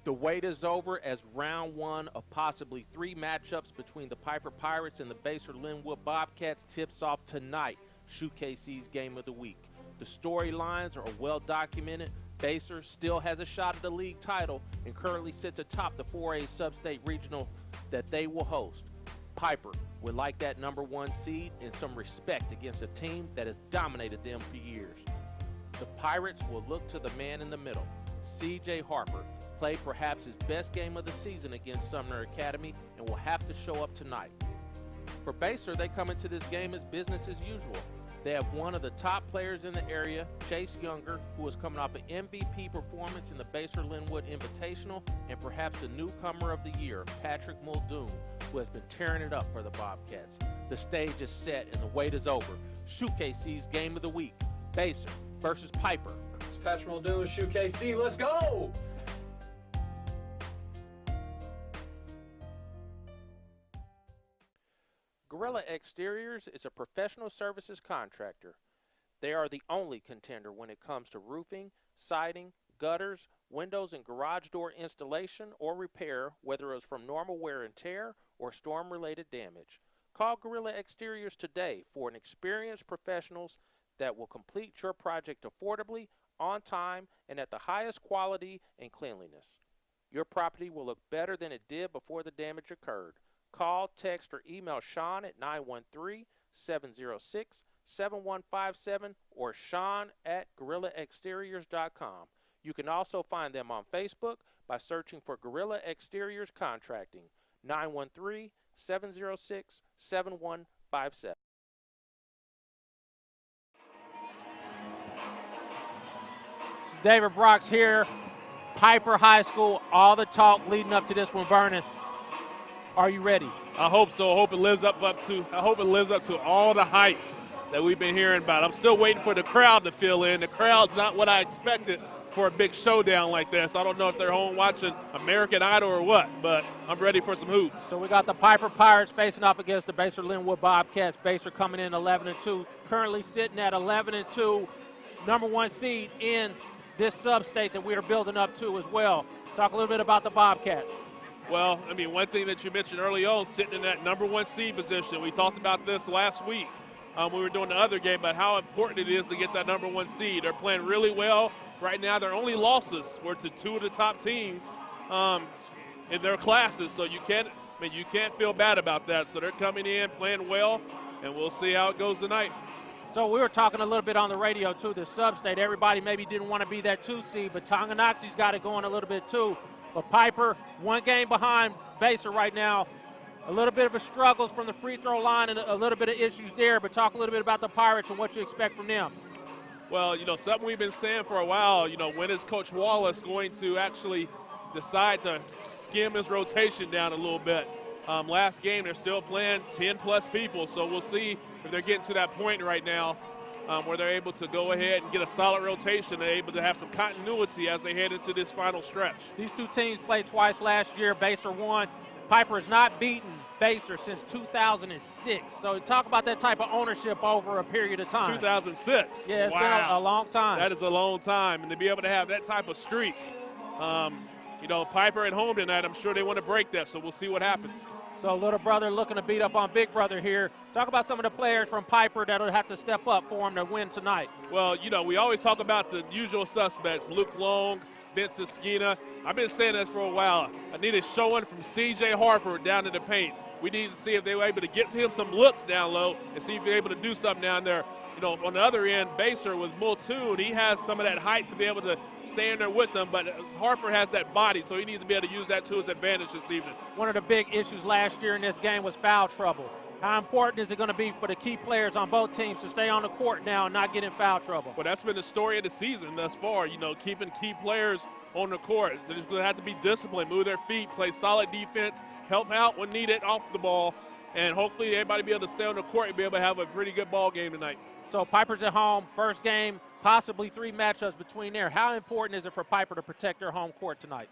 The wait is over as round one of possibly 3 matchups between the Piper Pirates and the Basehor-Linwood Bobcats tips off tonight, SHUKC's Game of the Week. The storylines are well documented. Basehor still has a shot at the league title and currently sits atop the 4A Sub-State Regional that they will host. Piper would like that #1 seed and some respect against a team that has dominated them for years. The Pirates will look to the man in the middle, C.J. Harper, played perhaps his best game of the season against Sumner Academy and will have to show up tonight. For Basehor, they come into this game as business as usual. They have one of the top players in the area, Chase Younger, who is coming off an MVP performance in the Basehor-Linwood Invitational, and perhaps the newcomer of the year, Patrick Muldoon, who has been tearing it up for the Bobcats. The stage is set and the wait is over. SHUKC's Game of the Week, Basehor versus Piper. It's Patrick Muldoon with SHUKC. Let's go! Gorilla Exteriors is a professional services contractor. They are the only contender when it comes to roofing, siding, gutters, windows, and garage door installation or repair, whether it was from normal wear and tear or storm-related damage. Call Gorilla Exteriors today for an experienced professionals that will complete your project affordably, on time, and at the highest quality and cleanliness. Your property will look better than it did before the damage occurred. Call, text, or email Sean at 913-706-7157 or Sean@GorillaExteriors.com. You can also find them on Facebook by searching for Gorilla Exteriors Contracting, 913-706-7157. David Brock's here, Piper High School, all the talk leading up to this one, Vernon. Are you ready? I hope so. I hope it lives up to all the hype that we've been hearing about. I'm still waiting for the crowd to fill in. The crowd's not what I expected for a big showdown like this. I don't know if they're home watching American Idol or what, but I'm ready for some hoops. So we got the Piper Pirates facing off against the Basehor-Linwood Bobcats. Basehor coming in 11-2, currently sitting at 11-2, #1 seed in this sub-state that we are building up to as well. Talk a little bit about the Bobcats. Well, I mean, one thing that you mentioned early on, sitting in that #1 seed position. We talked about this last week when we were doing the other game, about how important it is to get that #1 seed. They're playing really well right now. Their only losses were to 2 of the top teams in their classes, so you can't feel bad about that. So they're coming in, playing well, and we'll see how it goes tonight. So we were talking a little bit on the radio, too, this sub-state. Everybody maybe didn't want to be that 2 seed, but Tonganoxie's got it going a little bit, too. But Piper, 1 game behind Basehor right now. A little bit of a struggles from the free throw line and a little bit of issues there, but talk a little bit about the Pirates and what you expect from them. Well, something we've been saying for a while, when is Coach Wallace going to actually decide to skim his rotation down a little bit? Last game, they're still playing 10-plus people, so we'll see if they're getting to that point right now where they're able to go ahead and get a solid rotation. They're able to have some continuity as they head into this final stretch. These 2 teams played twice last year. Basehor won. Piper has not beaten Basehor since 2006. So talk about that type of ownership over a period of time. 2006. Yeah, it's wow. been a long time. That is a long time. And to be able to have that type of streak, Piper at home tonight, I'm sure they want to break that, so we'll see what happens. So little brother looking to beat up on big brother here. Talk about some of the players from Piper that will have to step up for him to win tonight. Well, we always talk about the usual suspects, Luke Long, Vincent Skeena. I've been saying this for a while. I need a showing from C.J. Harper down in the paint. We need to see if they were able to get him some looks down low and see if they're able to do something down there. On the other end, Basehor with Muldoon, he has some of that height to be able to stay in there with them, but Harper has that body, so he needs to be able to use that to his advantage this evening. One of the big issues last year in this game was foul trouble. How important is it going to be for the key players on both teams to stay on the court now and not get in foul trouble? Well, that's been the story of the season thus far, keeping key players on the court. So they're going to have to be disciplined, move their feet, play solid defense, help out when needed off the ball, and hopefully everybody be able to stay on the court and be able to have a pretty good ball game tonight. So Piper's at home, first game, possibly 3 matchups between there. How important is it for Piper to protect their home court tonight?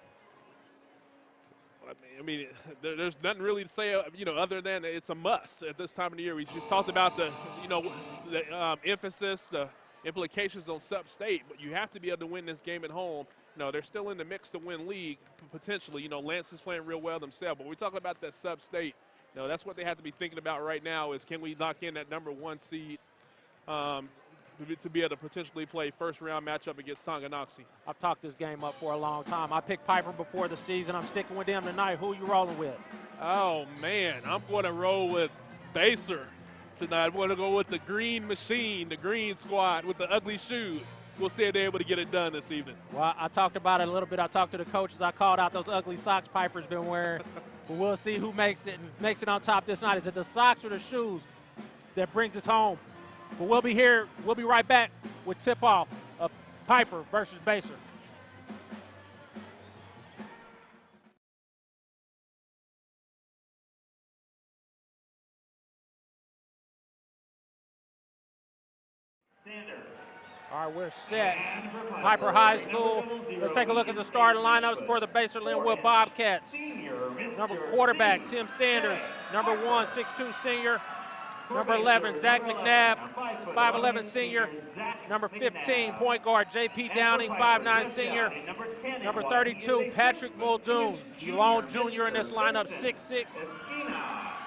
I mean, there's nothing really to say, other than it's a must at this time of the year. We just talked about the emphasis, the implications on sub-state, but you have to be able to win this game at home. No, they're still in the mix to win league, potentially. You know, Lance is playing real well themselves, but we're talking about that sub-state. You know, that's what they have to be thinking about right now is can we lock in that #1 seed to be able to potentially play first-round matchup against Tonganoxie. I've talked this game up for a long time. I picked Piper before the season. I'm sticking with them tonight. Who are you rolling with? Oh, man, I'm going to roll with Baser tonight. I'm going to go with the green machine, the green squad with the ugly shoes. We'll see if they're able to get it done this evening. Well, I talked about it a little bit. I talked to the coaches. I called out those ugly socks Piper's been wearing. But we'll see who makes it on top this night. Is it the socks or the shoes that brings us home? But we'll be here. We'll be right back with tip-off of Piper versus Baser. Sanders. All right, we're set. Piper High School. Let's take a look at the starting lineups for the Basehor-Linwood Bobcats. Number quarterback, Tim Sanders. Number 1, 6'2" senior. Number 11, Zach McNabb, 5'11" senior. Number 15, point guard, J.P. Downing, 5'9" senior. Number 32, Patrick Muldoon, lone junior in this lineup, 6'6".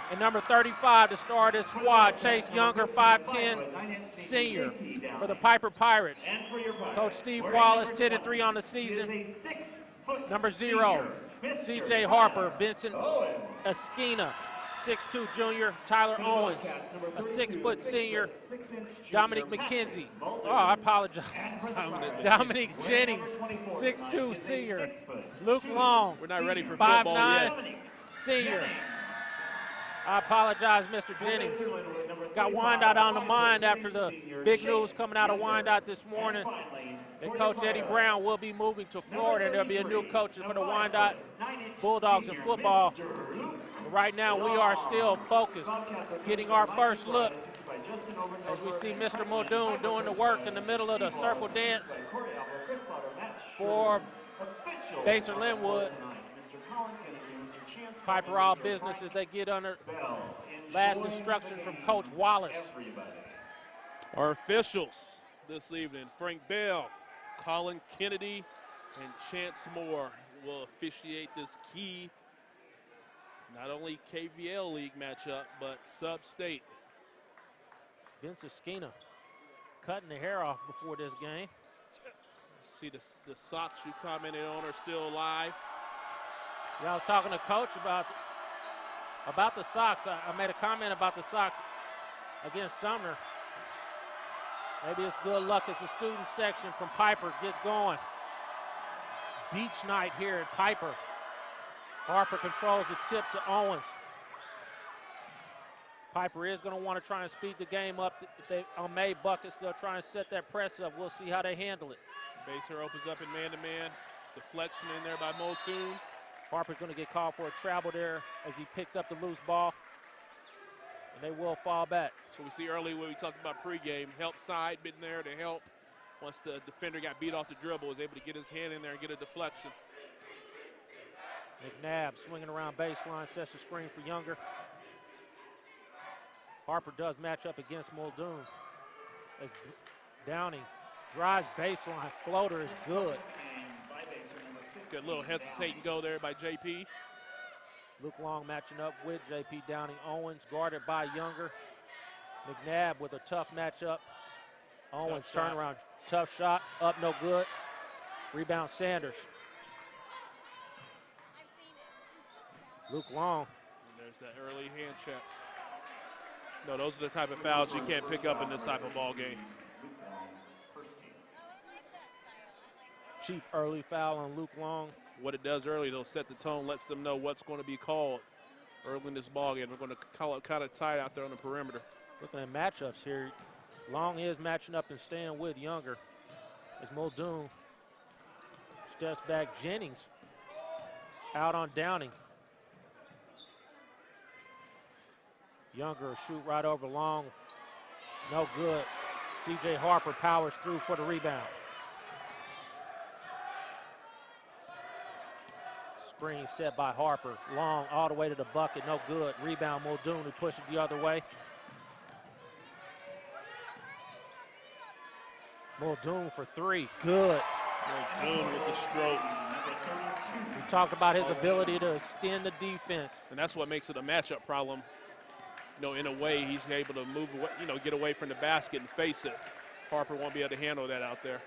And number 35 to start his squad, Chase Younger, 5'10", senior for the Piper Pirates. Coach Steve Wallace, 10-3 on the season. Number 0, C.J. Harper, Vincent Esquina, 6'2" junior. Tyler Owens, a 6-foot senior. Dominic McKenzie. Oh, I apologize. Dominic Jennings, 6'2" senior. Luke Long, We're not ready for football 5'9", yet. senior. I apologize, Mr. Jennings. Got Wyandotte on the mind after the big news coming out of Wyandotte this morning. And Coach Eddie Brown will be moving to Florida, and there'll be a new coach for the Wyandotte Bulldogs in football. But right now, we are still focused, getting our first look as we see Mr. Muldoon doing the work in the middle of the circle dance for Basehor-Linwood. Piper all business as they get under last instructions from Coach Wallace. Our officials this evening, Frank Bell, Colin Kennedy, and Chance Moore will officiate this key, not only KVL League matchup, but sub-state. Vince Esquina cutting the hair off before this game. See the socks you commented on are still alive. Yeah, I was talking to Coach about the socks. I made a comment about the socks against Sumner. Maybe it's good luck as the student section from Piper gets going. Beach night here at Piper. Harper controls the tip to Owens. Piper is going to want to try and speed the game up. If they on May buckets, they'll try and set that press up. We'll see how they handle it. Baser opens up in man-to-man. Deflection in there by Muldoon. Harper's going to get called for a travel there as he picked up the loose ball. And they will fall back. So we see early when we talked about pregame, help side been there to help. Once the defender got beat off the dribble, was able to get his hand in there and get a deflection. McNabb swinging around baseline, sets the screen for Younger. Harper does match up against Muldoon. As Downing drives baseline, floater is good. Good little hesitating go there by JP. Luke Long matching up with JP Downing. Owens guarded by Younger. McNabb with a tough matchup. Owens turnaround, tough shot, up no good. Rebound Sanders. Luke Long. And there's that early hand check. No, those are the type of fouls you can't pick up in this type of ball game. Cheap early foul on Luke Long. What it does early, it'll set the tone, lets them know what's going to be called early in this ball game. We're going to call it kind of tight out there on the perimeter. Looking at matchups here, Long is matching up and staying with Younger as Muldoon steps back. Jennings out on Downing. Younger shoot right over Long. No good. C.J. Harper powers through for the rebound. Screen set by Harper. Long all the way to the bucket. No good. Rebound Muldoon, who pushes the other way. Muldoon for three. Good. Muldoon with the stroke. We talked about his ability to extend the defense. And that's what makes it a matchup problem. You know, in a way, he's able to move away, you know, get away from the basket and face it. Harper won't be able to handle that out there.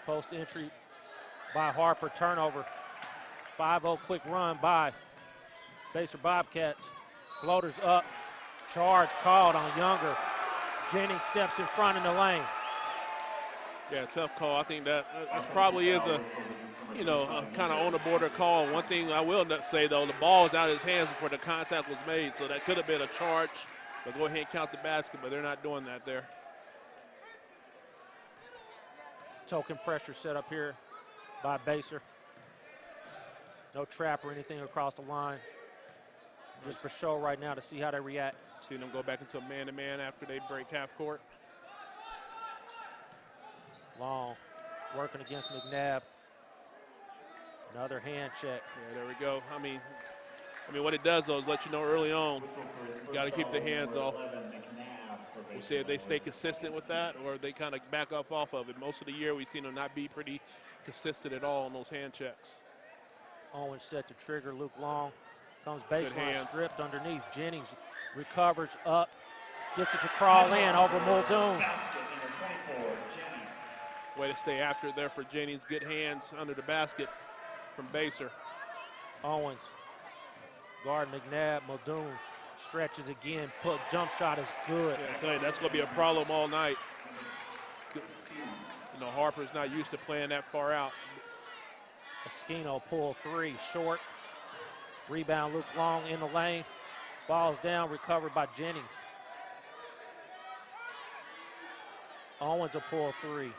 Post entry by Harper, turnover. 5-0 quick run by Basehor Bobcats. Floaters up, charge called on Younger. Jennings steps in front in the lane. Yeah, tough call. I think that probably is a, you know, a kind of on the border call. One thing I will not say, though, the ball was out of his hands before the contact was made, so that could have been a charge. But go ahead and count the basket, but they're not doing that there. Token pressure set up here by Basehor. No trap or anything across the line. Just for show right now to see how they react. See them go back into a man-to-man after they break half court. Long, working against McNabb. Another hand check. Yeah, there we go. I mean, what it does, though, is let you know early on, you got to keep the hands off. We'll see if they stay consistent with that or they kind of back up off of it. Most of the year, we've seen them not be pretty consistent at all on those hand checks. Owens set to trigger. Luke Long comes baseline, stripped underneath. Jennings recovers up, gets it to crawl in over Muldoon. Way to stay after it there for Jennings. Good hands under the basket from Basehor. Owens, guard McNabb, Muldoon stretches again, jump shot is good. Yeah, I tell you, that's going to be a problem all night. You know, Harper's not used to playing that far out. Esquino pull three, short. Rebound, Luke Long in the lane. Falls down, recovered by Jennings. Owens will pull three.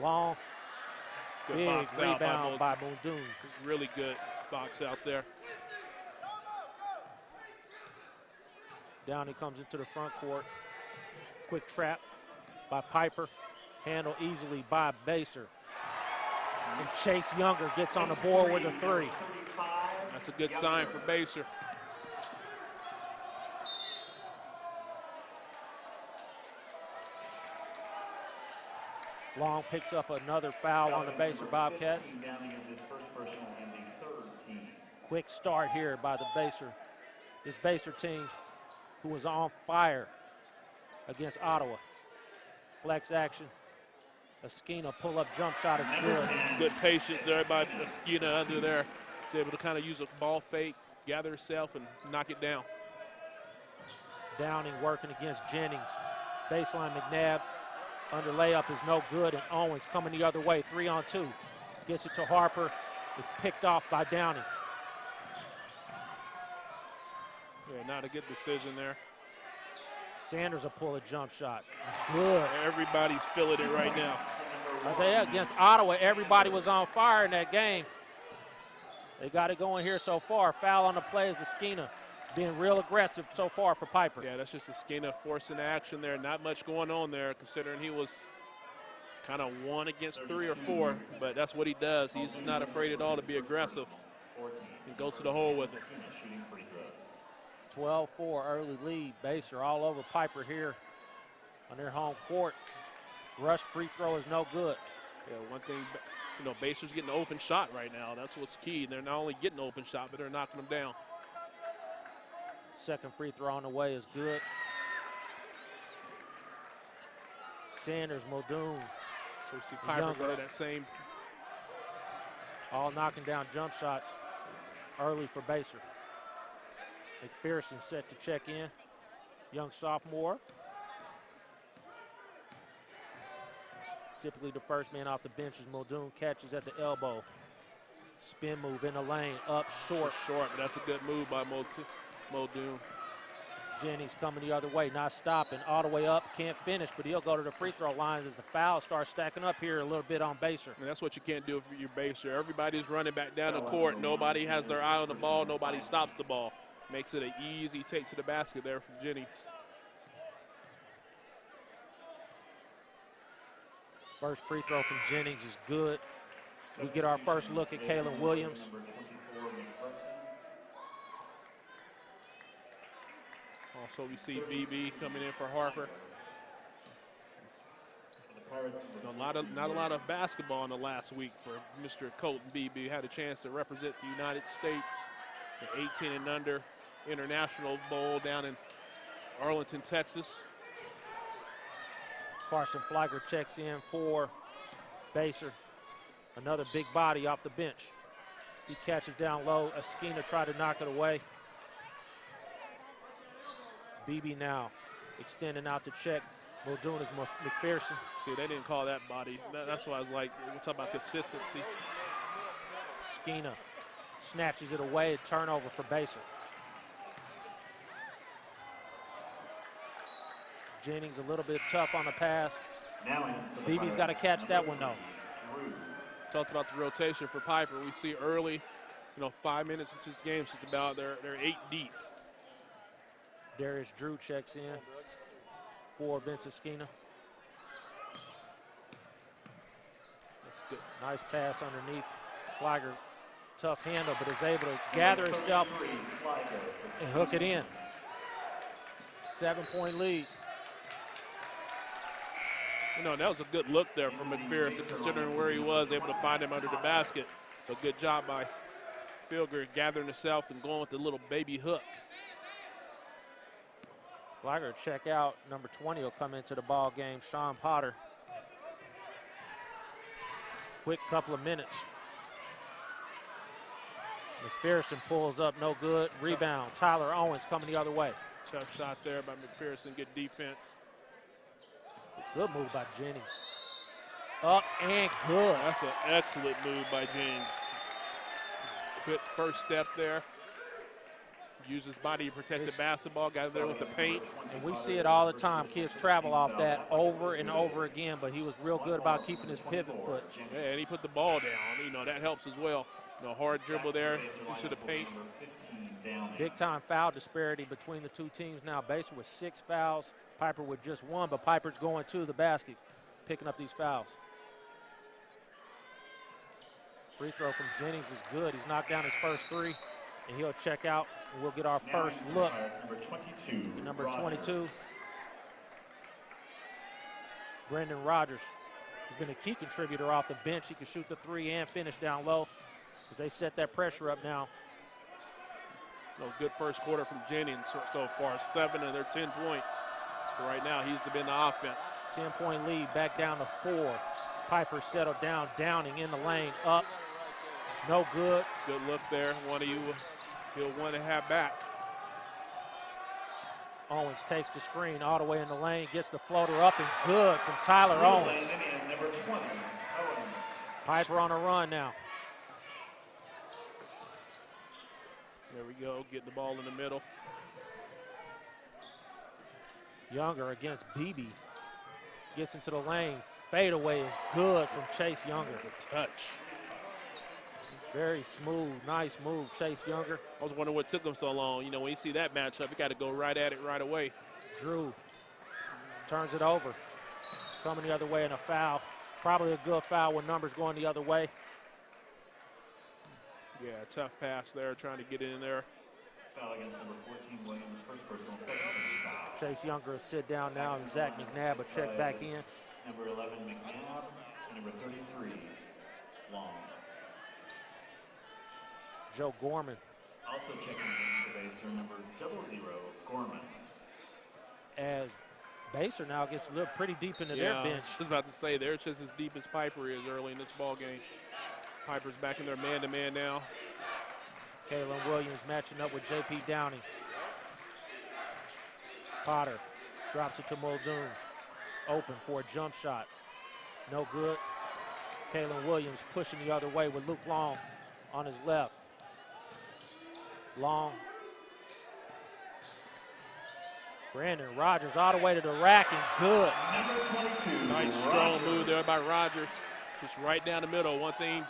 Long, good big box rebound by Muldoon. Really good box out there. Downey comes into the front court. Quick trap by Piper. Handled easily by Basehor. And Chase Younger gets on the board with a three. That's a good sign for Basehor. Long picks up another foul on the Basehor Bobcats. Quick start here by this Basehor team who was on fire against Ottawa. Flex action. Esquina pull-up jump shot is good. Good patience there by Esquina under there. He's able to kind of use a ball fake, gather himself, and knock it down. Downing working against Jennings. Baseline McNabb. Under layup is no good, and Owens coming the other way, 3-on-2. Gets it to Harper, is picked off by Downing. Yeah, not a good decision there. Sanders will pull a jump shot. Good. Everybody's feeling it right now. I tell you, against Ottawa, everybody was on fire in that game. They got it going here so far. Foul on the play is Esquina. Being real aggressive so far for Piper. Yeah, that's just Esquina forcing action there. Not much going on there considering he was kind of 1 against 3 or 4, but that's what he does. He's not afraid at all to be aggressive and go to the hole with it. 12-4 early lead. Basehor all over Piper here on their home court. Rush free throw is no good. Yeah, one thing, you know, Basehor's getting an open shot right now. That's what's key. They're not only getting an open shot, but they're knocking them down. Second free throw on the way is good. Sanders, Muldoon. So we see Piper go to that same. All knocking down jump shots early for Basehor. McPherson set to check in. Young sophomore. Typically the first man off the bench is Muldoon. Catches at the elbow. Spin move in the lane, up short. Short, but that's a good move by Muldoon. Jennings coming the other way, not stopping. All the way up, can't finish, but he'll go to the free throw lines as the foul starts stacking up here a little bit on Basehor. And that's what you can't do for your Basehor. Everybody's running back down the court. Nobody has their eye on the ball. Nobody stops the ball. Makes it an easy take to the basket there from Jennings. First free throw from Jennings is good. We get our first look at Kalen Williams. Also, we see BB coming in for Harper. Not a lot of basketball in the last week for Mr. Colton Beebe. Had a chance to represent the United States, the 18 and under International Bowl down in Arlington, Texas. Carson Flagler checks in for Baser. Another big body off the bench. He catches down low. Eskina tried to knock it away. Beebe now extending out to check. Muldoon is McPherson. See, they didn't call that body. That's why I was like, we're talking about consistency. Eskina snatches it away. A turnover for Baser. Jennings a little bit tough on the pass. Beebe's got to catch that one, though. Talked about the rotation for Piper. We see early, 5 minutes into this game, she's about, they're 8 deep. Darius Drew checks in for Vince Eskina. That's good. Nice pass underneath. Flagler, tough handle, but is able to gather himself and hook it in. 7-point lead. That was a good look there from McPherson, considering where he was, able to find him under the basket. A good job by Filger gathering himself and going with the little baby hook. Flagler check out. Number 20 will come into the ball game. Sean Potter. Quick couple of minutes. McPherson pulls up, no good. Rebound. Tyler Owens coming the other way. Tough shot there by McPherson. Good defense. Good move by Jennings. Up and good. That's an excellent move by Jennings. Quick first step there. Use his body to protect the basketball. Got there with the paint. And we see it all the time. Kids travel off that over and over again, but he was real good about keeping his pivot foot. Yeah, and he put the ball down. That helps as well. Hard dribble there into the paint. Big time foul disparity between the two teams now. Baser with 6 fouls. Piper with just 1, but Piper's going to the basket, picking up these fouls. Free throw from Jennings is good. He's knocked down his first 3, and he'll check out, and we'll get our first look. Number 22, Brendan Rogers. He's been a key contributor off the bench. He can shoot the 3 and finish down low as they set that pressure up now. Good first quarter from Jennings so far, 7 of their 10 points. So right now, he's been the offense. 10-point lead, back down to 4. Piper settled down, Downing in the lane, up, no good. Good look there. One of you he'll want to have back. Owens takes the screen all the way in the lane, gets the floater up and good from Tyler Owens. Number 20, Owens. Piper on a run now. There we go, getting the ball in the middle. Younger against Beebe. Gets into the lane. Fadeaway is good from Chase Younger. The touch. Very smooth, nice move, Chase Younger. I was wondering what took him so long. When you see that matchup, you got to go right at it right away. Drew turns it over. Coming the other way in a foul. Probably a good foul when numbers going the other way. Yeah, tough pass there, trying to get in there. Foul against number 14, Williams, first personal, second foul. Chase Younger will sit down now, and Zach McNabb will check back in. Number 11, McNabb, and number 33, Long. Joe Gorman. Also checking in for Baser, number 00, Gorman. As Baser now gets a little pretty deep into their bench. I was about to say, they're just as deep as Piper is early in this ball game. Piper's back in their man-to-man now. Kalen Williams matching up with J.P. Downing. Potter drops it to Muldoon. Open for a jump shot. No good. Kalen Williams pushing the other way with Luke Long on his left. Long. Brandon Rogers all the way to the rack and good. Number 22. Nice strong move there by Rogers. Just right down the middle. One thing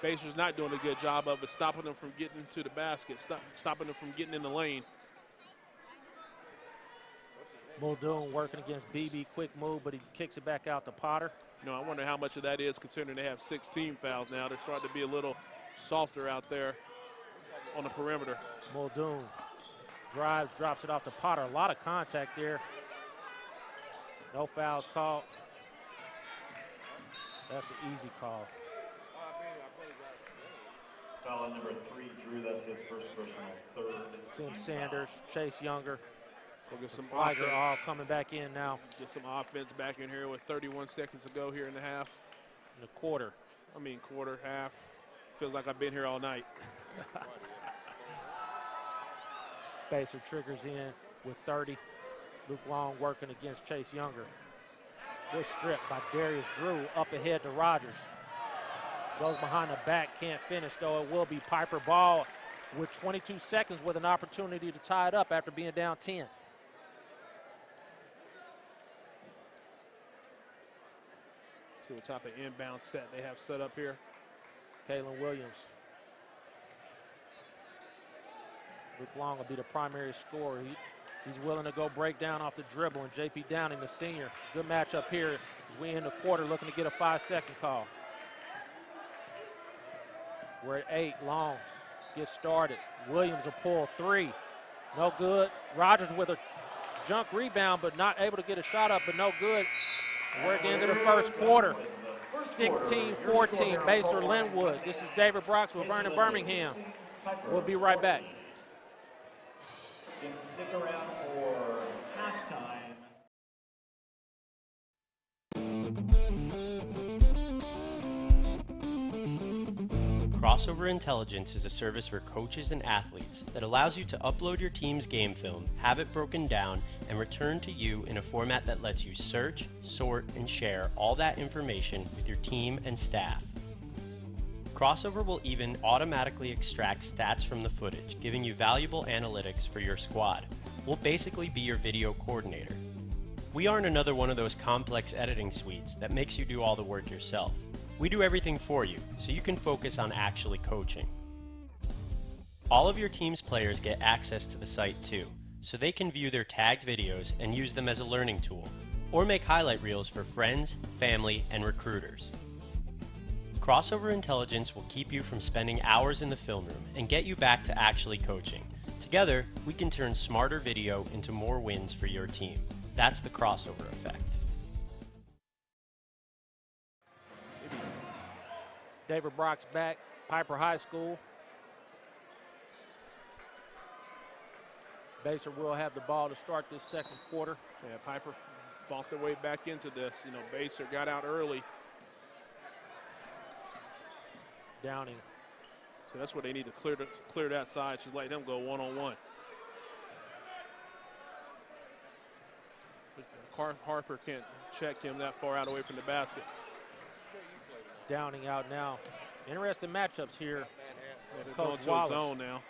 Baser's not doing a good job of is stopping them from getting to the basket, stopping them from getting in the lane. Muldoon working against BB, quick move, but he kicks it back out to Potter. I wonder how much of that is considering they have 16 fouls now. They're starting to be a little softer out there on the perimeter. Muldoon drives, drops it off to Potter. A lot of contact there. No fouls called. That's an easy call. Foul on number 3, Drew. That's his first personal. Third Tim team Sanders, foul. Chase Younger. We'll get some Flagger offense. all coming back in now. Get some offense back in here with 31 seconds to go here in the half. In the quarter. I mean, quarter, half. Feels like I've been here all night. Baser triggers in with 30. Luke Long working against Chase Younger. Good strip by Darius Drew up ahead to Rogers. Goes behind the back, can't finish though. It will be Piper ball with 22 seconds with an opportunity to tie it up after being down 10. See what type of inbound set they have set up here. Kalen Williams. Luke Long will be the primary scorer. He's willing to go break down off the dribble, and J.P. Downing, the senior. Good matchup here as we end the quarter looking to get a 5-second call. We're at 8. Long gets started. Williams will pull 3. No good. Rogers with a junk rebound, but not able to get a shot up, but no good. We're at the end of the first quarter. 16-14, Basehor-Linwood. This is David Brox with Vernon Birmingham. We'll be right back. You can stick around for halftime. Crossover Intelligence is a service for coaches and athletes that allows you to upload your team's game film, have it broken down, and return to you in a format that lets you search, sort, and share all that information with your team and staff. Crossover will even automatically extract stats from the footage, giving you valuable analytics for your squad. We'll basically be your video coordinator. We aren't another one of those complex editing suites that makes you do all the work yourself. We do everything for you, so you can focus on actually coaching. All of your team's players get access to the site too, so they can view their tagged videos and use them as a learning tool, or make highlight reels for friends, family, and recruiters. Crossover Intelligence will keep you from spending hours in the film room and get you back to actually coaching. Together, we can turn smarter video into more wins for your team. That's the crossover effect. David Brock's back, Piper High School. Baser will have the ball to start this second quarter. Yeah, Piper fought their way back into this. You know, Baser got out early. Downing. So that's what they need to clear that side. She's letting them go one-on-one. Harper can't check him that far out away from the basket. Downing out now. Interesting matchups here. Yeah, they're Coach going to Wallace. a zone now.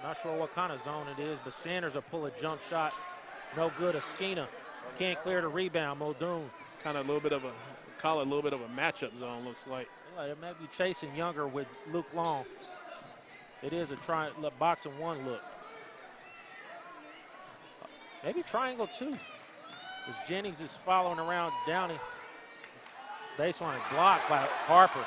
Not sure what kind of zone it is, but Sanders will pull a jump shot. No good. Askina can't clear the rebound. Muldoon. Kind of a little bit of a, call it a little bit of a matchup zone, looks like. Yeah, it may be chasing Younger with Luke Long. It is a box and one look. Maybe triangle two. As Jennings is following around Downey. Baseline blocked by Harper.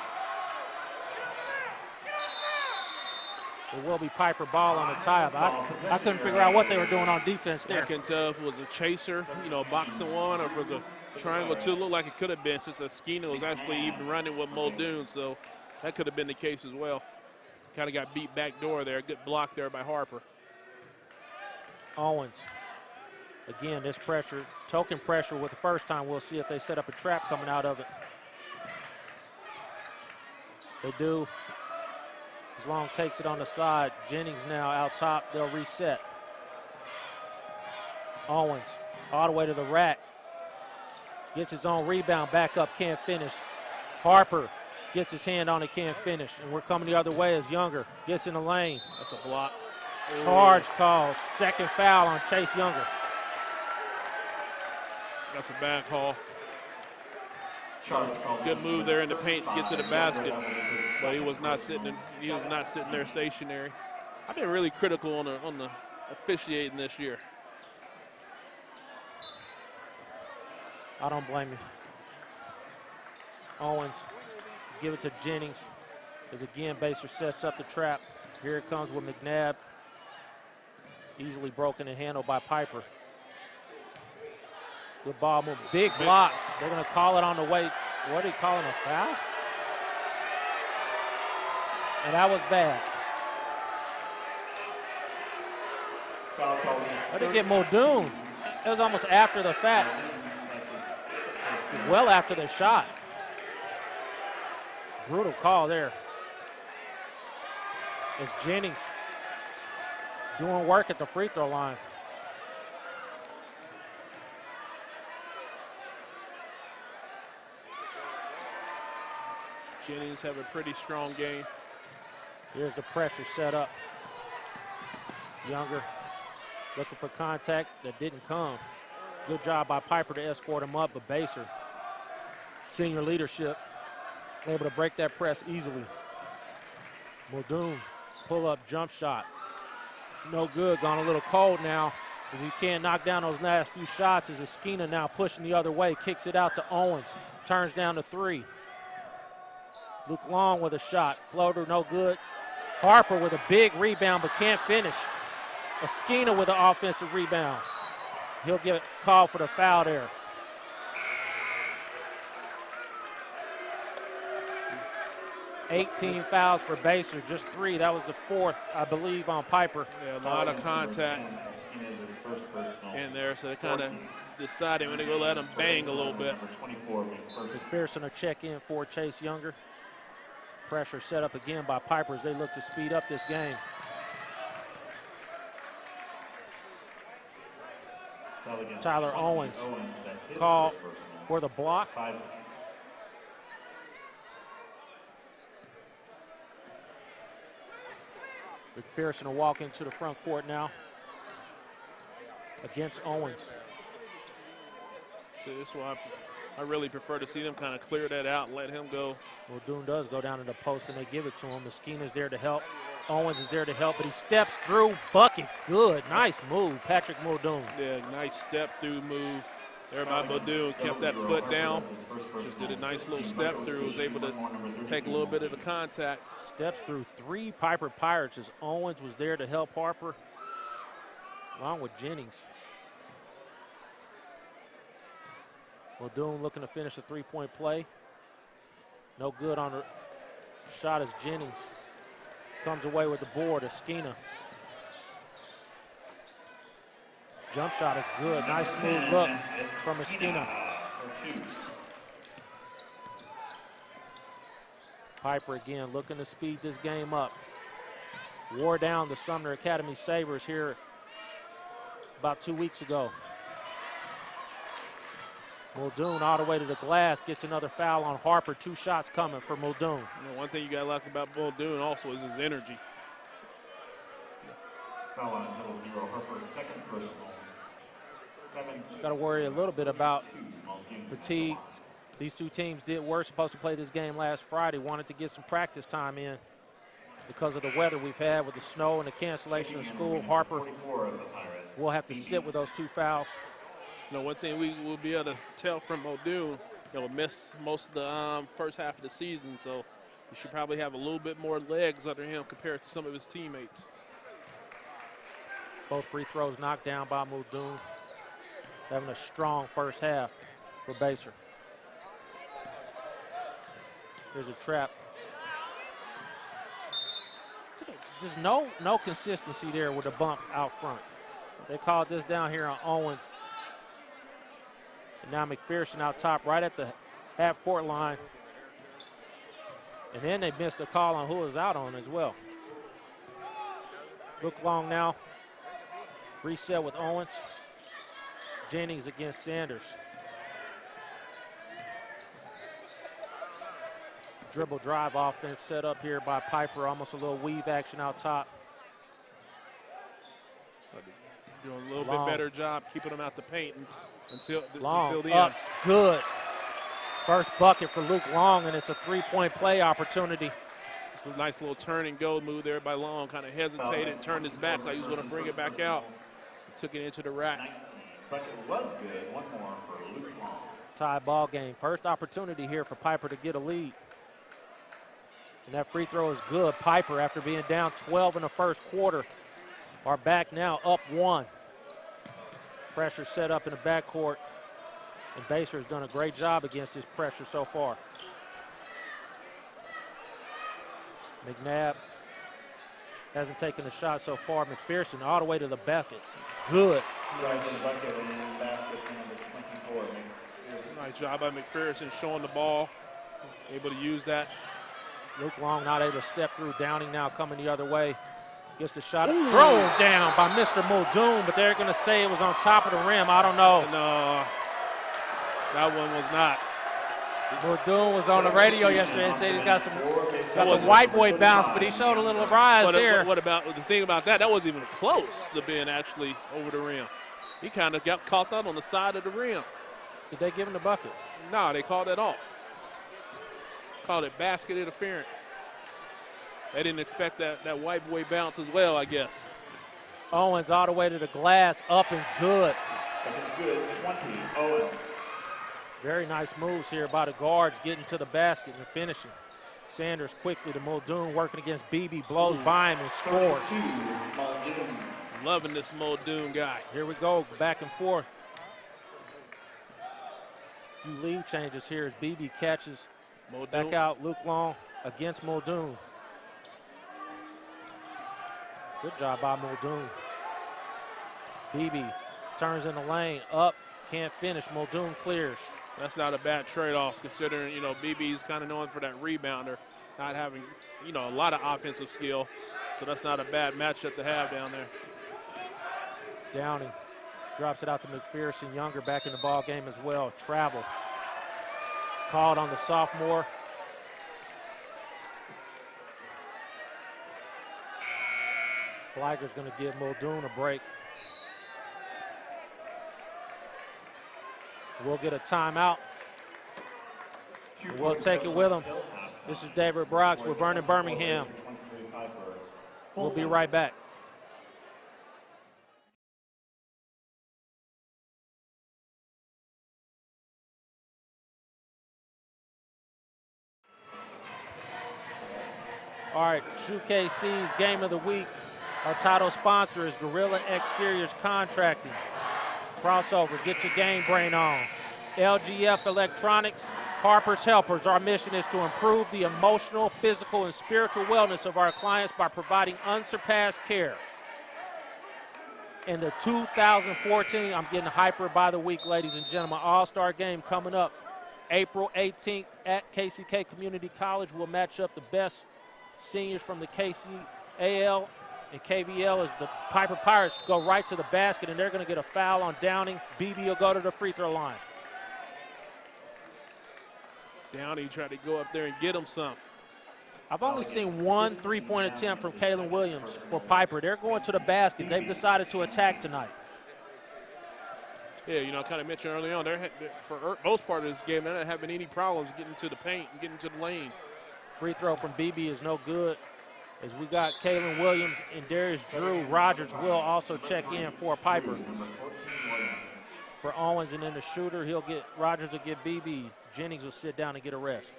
It will be Piper ball on the tie-up. I couldn't figure out what they were doing on defense there. I can tell if it was a chaser, you know, boxing one, or if it was a triangle two. Looked like it could have been, since Askina was actually even running with Muldoon, so that could have been the case as well. Kind of got beat back door there. Good block there by Harper. Owens. Again, this pressure, token pressure with the first time. We'll see if they set up a trap coming out of it. They do. As Long takes it on the side. Jennings now out top. They'll reset. Owens all the way to the rack. Gets his own rebound. Back up. Can't finish. Harper gets his hand on it. Can't finish. And we're coming the other way as Younger gets in the lane. That's a block. Charge called. Second foul on Chase Younger. That's a bad call. Charge call. Good move there in the paint to get to the basket, but he was not sitting there stationary. I've been really critical on the officiating this year. I don't blame you. Owens, give it to Jennings. As again, Baser sets up the trap. Here it comes with McNabb. Easily broken and handled by Piper. Good ball move. Big block. They're going to call it on the way. What are they calling, a foul? And that was bad. I didn't get Muldoon. It was almost after the fact. Well after the shot. Brutal call there. It's Jennings doing work at the free throw line. Jennings have a pretty strong game. Here's the pressure set up. Younger looking for contact that didn't come. Good job by Piper to escort him up, but Baser, senior leadership, able to break that press easily. Muldoon, pull-up jump shot. No good, gone a little cold now as he can't knock down those last few shots as Esquina now pushing the other way, kicks it out to Owens, turns down to 3. Luke Long with a shot, floater no good. Harper with a big rebound but can't finish. Esquina with an offensive rebound. He'll get called for the foul there. $18 fouls for Baser, just 3. That was the 4th, I believe, on Piper. Yeah, a lot of contact in there, so they kind of decided when they go let him bang a little bit. McPherson will check in for Chase Younger. Pressure set up again by Piper as they look to speed up this game. Tyler Owens called for the block. McPherson will walk into the front court now against Owens. So this is why I really prefer to see them kind of clear that out and let him go. Muldoon does go down to the post and they give it to him. Esquina's there to help. Owens is there to help, but he steps through. Bucket, good. Nice move, Patrick Muldoon. Yeah, nice step through move. There by Muldoon, kept that foot down. Just did a nice little step through, was able to take a little bit of the contact. Steps through 3 Piper Pirates as Owens was there to help Harper, along with Jennings. Muldoon looking to finish a 3-point play. No good on the shot as Jennings comes away with the board. Esquina. Jump shot is good. Nice smooth look from Esquina. Piper again looking to speed this game up. Wore down the Sumner Academy Sabres here about 2 weeks ago. Muldoon all the way to the glass, gets another foul on Harper. 2 shots coming for Muldoon. You know, one thing you got to like about Muldoon also is his energy. Foul on double zero, Harper's second personal. Got to worry a little bit about fatigue. These 2 teams were supposed to play this game last Friday, wanted to get some practice time in because of the weather we've had with the snow and the cancellation of school. Harper will have to sit with those 2 fouls. You know, one thing we will be able to tell from Muldoon, he'll miss most of the first half of the season, so he should probably have a little bit more legs under him compared to some of his teammates. Both free throws knocked down by Muldoon. Having a strong first half for Baser. Here's a trap. Just no consistency there with the bump out front. They called this down here on Owens. And now McPherson out top right at the half-court line. And then they missed a call on who was out on as well. Look long now. Reset with Owens. Jennings against Sanders. Dribble drive offense set up here by Piper. Almost a little weave action out top. Doing a little bit better job keeping them out the paint until the up, end. Good. First bucket for Luke Long, and it's a 3-point play opportunity. It's a nice little turn and go move there by Long. Kind of hesitated, turned his back like he was going to bring it back out. Took it into the rack. Bucket was good. One more for Luke Long. Tie ball game. First opportunity here for Piper to get a lead. And that free throw is good. Piper, after being down 12 in the first quarter, are back now, up 1. Pressure set up in the backcourt, and Basehor has done a great job against this pressure so far. McNabb hasn't taken a shot so far. McPherson all the way to the bucket. Good. Nice job by McPherson showing the ball, able to use that. Luke Long not able to step through. Downing now coming the other way. Gets the shot thrown down by Mr. Muldoon, but they're going to say it was on top of the rim. I don't know. No, that one was not. Muldoon was on the radio yesterday and said he's got some white boy bounce, but he showed a little rise there. What about the thing about that? That wasn't even close to being actually over the rim. He kind of got caught out on the side of the rim. Did they give him the bucket? No, they called that off. Called it basket interference. They didn't expect that white boy bounce as well, I guess. Owens all the way to the glass, up and good. It's good, 20, Owens. Very nice moves here by the guards, getting to the basket and finishing. Sanders quickly to Muldoon, working against Beebe, blows by him and scores. Loving this Muldoon guy. Here we go, back and forth. Few lead changes here as Beebe catches Muldoon. back out Luke Long against Muldoon. Good job by Muldoon. Beebe turns in the lane, up, can't finish. Muldoon clears. That's not a bad trade-off considering, you know, BB's kind of known for that rebounder, not having, you know, a lot of offensive skill. So that's not a bad matchup to have down there. Downing drops it out to McPherson. Younger back in the ball game as well. Travel called on the sophomore. Flager's going to give Muldoon a break. We'll get a timeout. We'll take it with him. This is David Brox with Vernon Birmingham. We'll be right back. All right, SHUKC's Game of the Week. Our title sponsor is Gorilla Exteriors Contracting. Crossover, get your game brain on. LGF Electronics, Harper's Helpers. Our mission is to improve the emotional, physical, and spiritual wellness of our clients by providing unsurpassed care. In the 2014, I'm getting hyper by the week, ladies and gentlemen, All-Star Game coming up April 18th at KCK Community College. We'll match up the best seniors from the KCAL and KVL as the Piper Pirates go right to the basket, and they're going to get a foul on Downing. BB will go to the free throw line. Downing tried to go up there and get him some. I've only seen one three-point attempt from Kalen Williams for Piper. They're going to the basket. They've decided to attack tonight. Yeah, you know, I kind of mentioned early on, for most part of this game, they're not having any problems getting to the paint and getting to the lane. Free throw from BB is no good. As we got Kalen Williams and Darius Drew, Rogers will also check in for Piper. For Owens, and then the shooter, Rogers will get BB. Jennings will sit down and get a rest.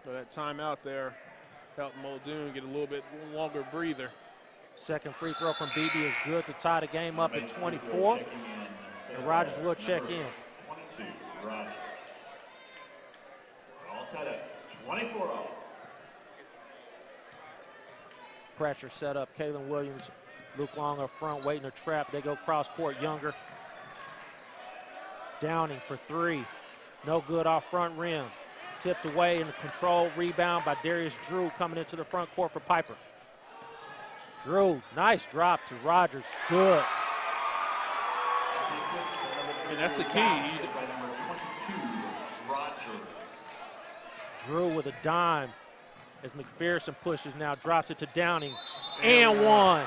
So that timeout there helped Muldoon get a little bit longer breather. Second free throw from BB is good to tie the game up at 24. And Rogers will check in. 22, Rogers. All tied up, 24 all. Pressure set up. Kalen Williams, Luke Long up front, waiting to trap. They go cross court. Younger. Downing for three. No good off front rim. Tipped away in the control. Rebound by Darius Drew coming into the front court for Piper. Drew, nice drop to Rogers. Good. And that's the key. By number 22, Rogers. Drew with a dime as McPherson pushes now, drops it to Downing, and one.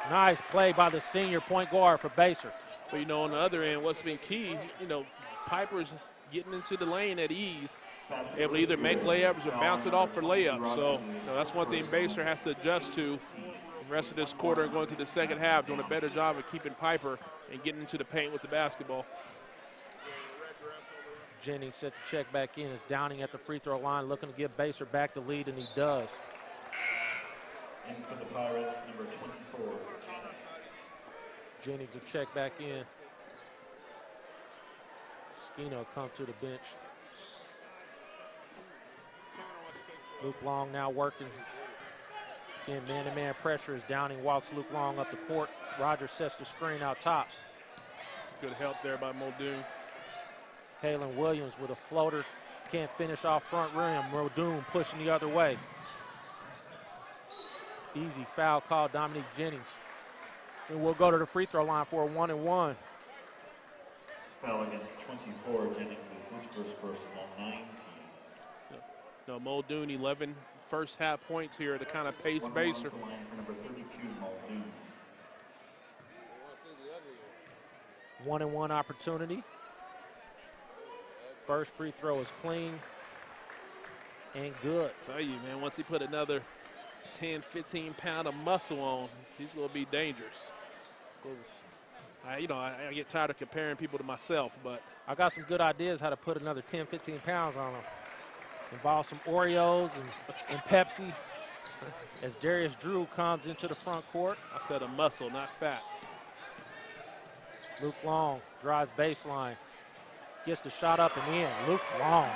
Nice play by the senior point guard for Basehor. But, you know, on the other end, what's been key, you know, Piper's getting into the lane at ease, able to either make layups or bounce it off for layups. So, you know, that's one thing Basehor has to adjust to the rest of this quarter and going to the second half, doing a better job of keeping Piper and getting into the paint with the basketball. Jennings set to check back in. Is Downing at the free throw line looking to give Baser back the lead, and he does. In for the Pirates, number 24, Jennings. Jennings will check back in. Skino will come to the bench. Luke Long now working. Again, man-to-man pressure as Downing walks Luke Long up the court. Rogers sets the screen out top. Good help there by Muldoon. Kalen Williams with a floater. Can't finish off front rim. Muldoon pushing the other way. Easy foul call, Dominique Jennings. And we'll go to the free throw line for a 1-and-1. Foul against 24. Jennings is his first personal, 19. No, Muldoon, 11 first half points here to kind of pace Baser. Line for number 32, Muldoon. 1-and-1 opportunity. First free throw is clean and good. Tell you, man, once he put another 10, 15 pound of muscle on, he's going to be dangerous. I get tired of comparing people to myself, but I got some good ideas how to put another 10, 15 pounds on them. Involve some Oreos and Pepsi as Darius Drew comes into the front court. I said a muscle, not fat. Luke Long drives baseline. Gets the shot up and in. Luke Long.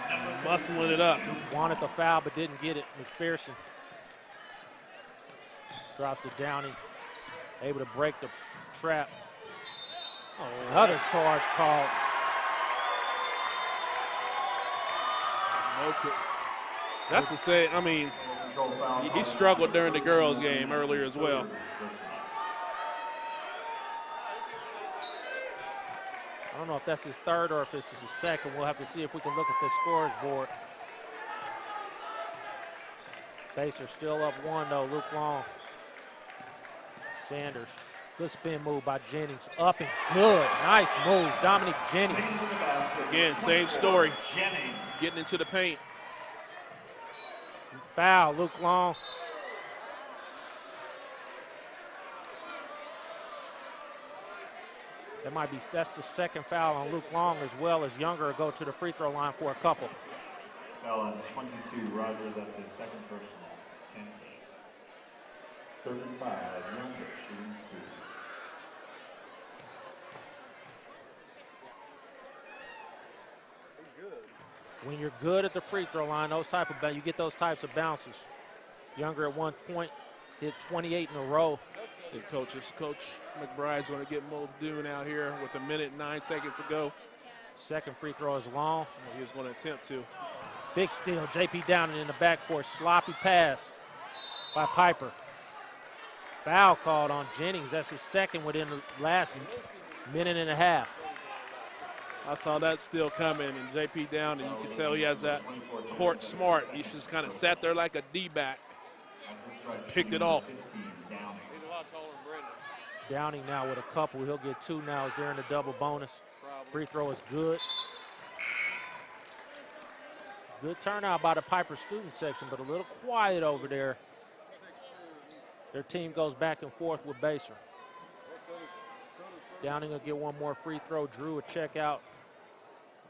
Muscling it up. Wanted the foul but didn't get it. McPherson drops to Downing. Able to break the trap. Oh, another charge called. Okay. That's the say. I mean, he struggled during the girls' game earlier as well. I don't know if that's his third or if this is his second. We'll have to see if we can look at the scores board. Baser still up one, though. Luke Long. Sanders. Good spin move by Jennings. Up and good. Nice move. Dominique Jennings. Again, same story. Getting into the paint. Foul, Luke Long. That's the second foul on Luke Long, as well as Younger will go to the free throw line for a couple. Foul on 22, Rogers, that's his second personal, 10 team. 35, Younger, shooting 2. When you're good at the free throw line, you get those types of bounces. Younger at one point hit 28 in a row. And Coach McBride's going to get Muldoon out here with 1 minute and 9 seconds to go. Second free throw is long. He was going to attempt to. Big steal, J.P. Downing in the backcourt. Sloppy pass by Piper. Foul called on Jennings. That's his second within the last minute and a half. I saw that still coming, and J.P. Downing, you can tell he has that court smart. He just kind of sat there like a D-back, picked it off. Downing now with a couple. He'll get 2 now as they're in the double bonus. Free throw is good. Good turnout by the Piper student section, but a little quiet over there. Their team goes back and forth with Baser. Downing will get one more free throw. Drew will check out.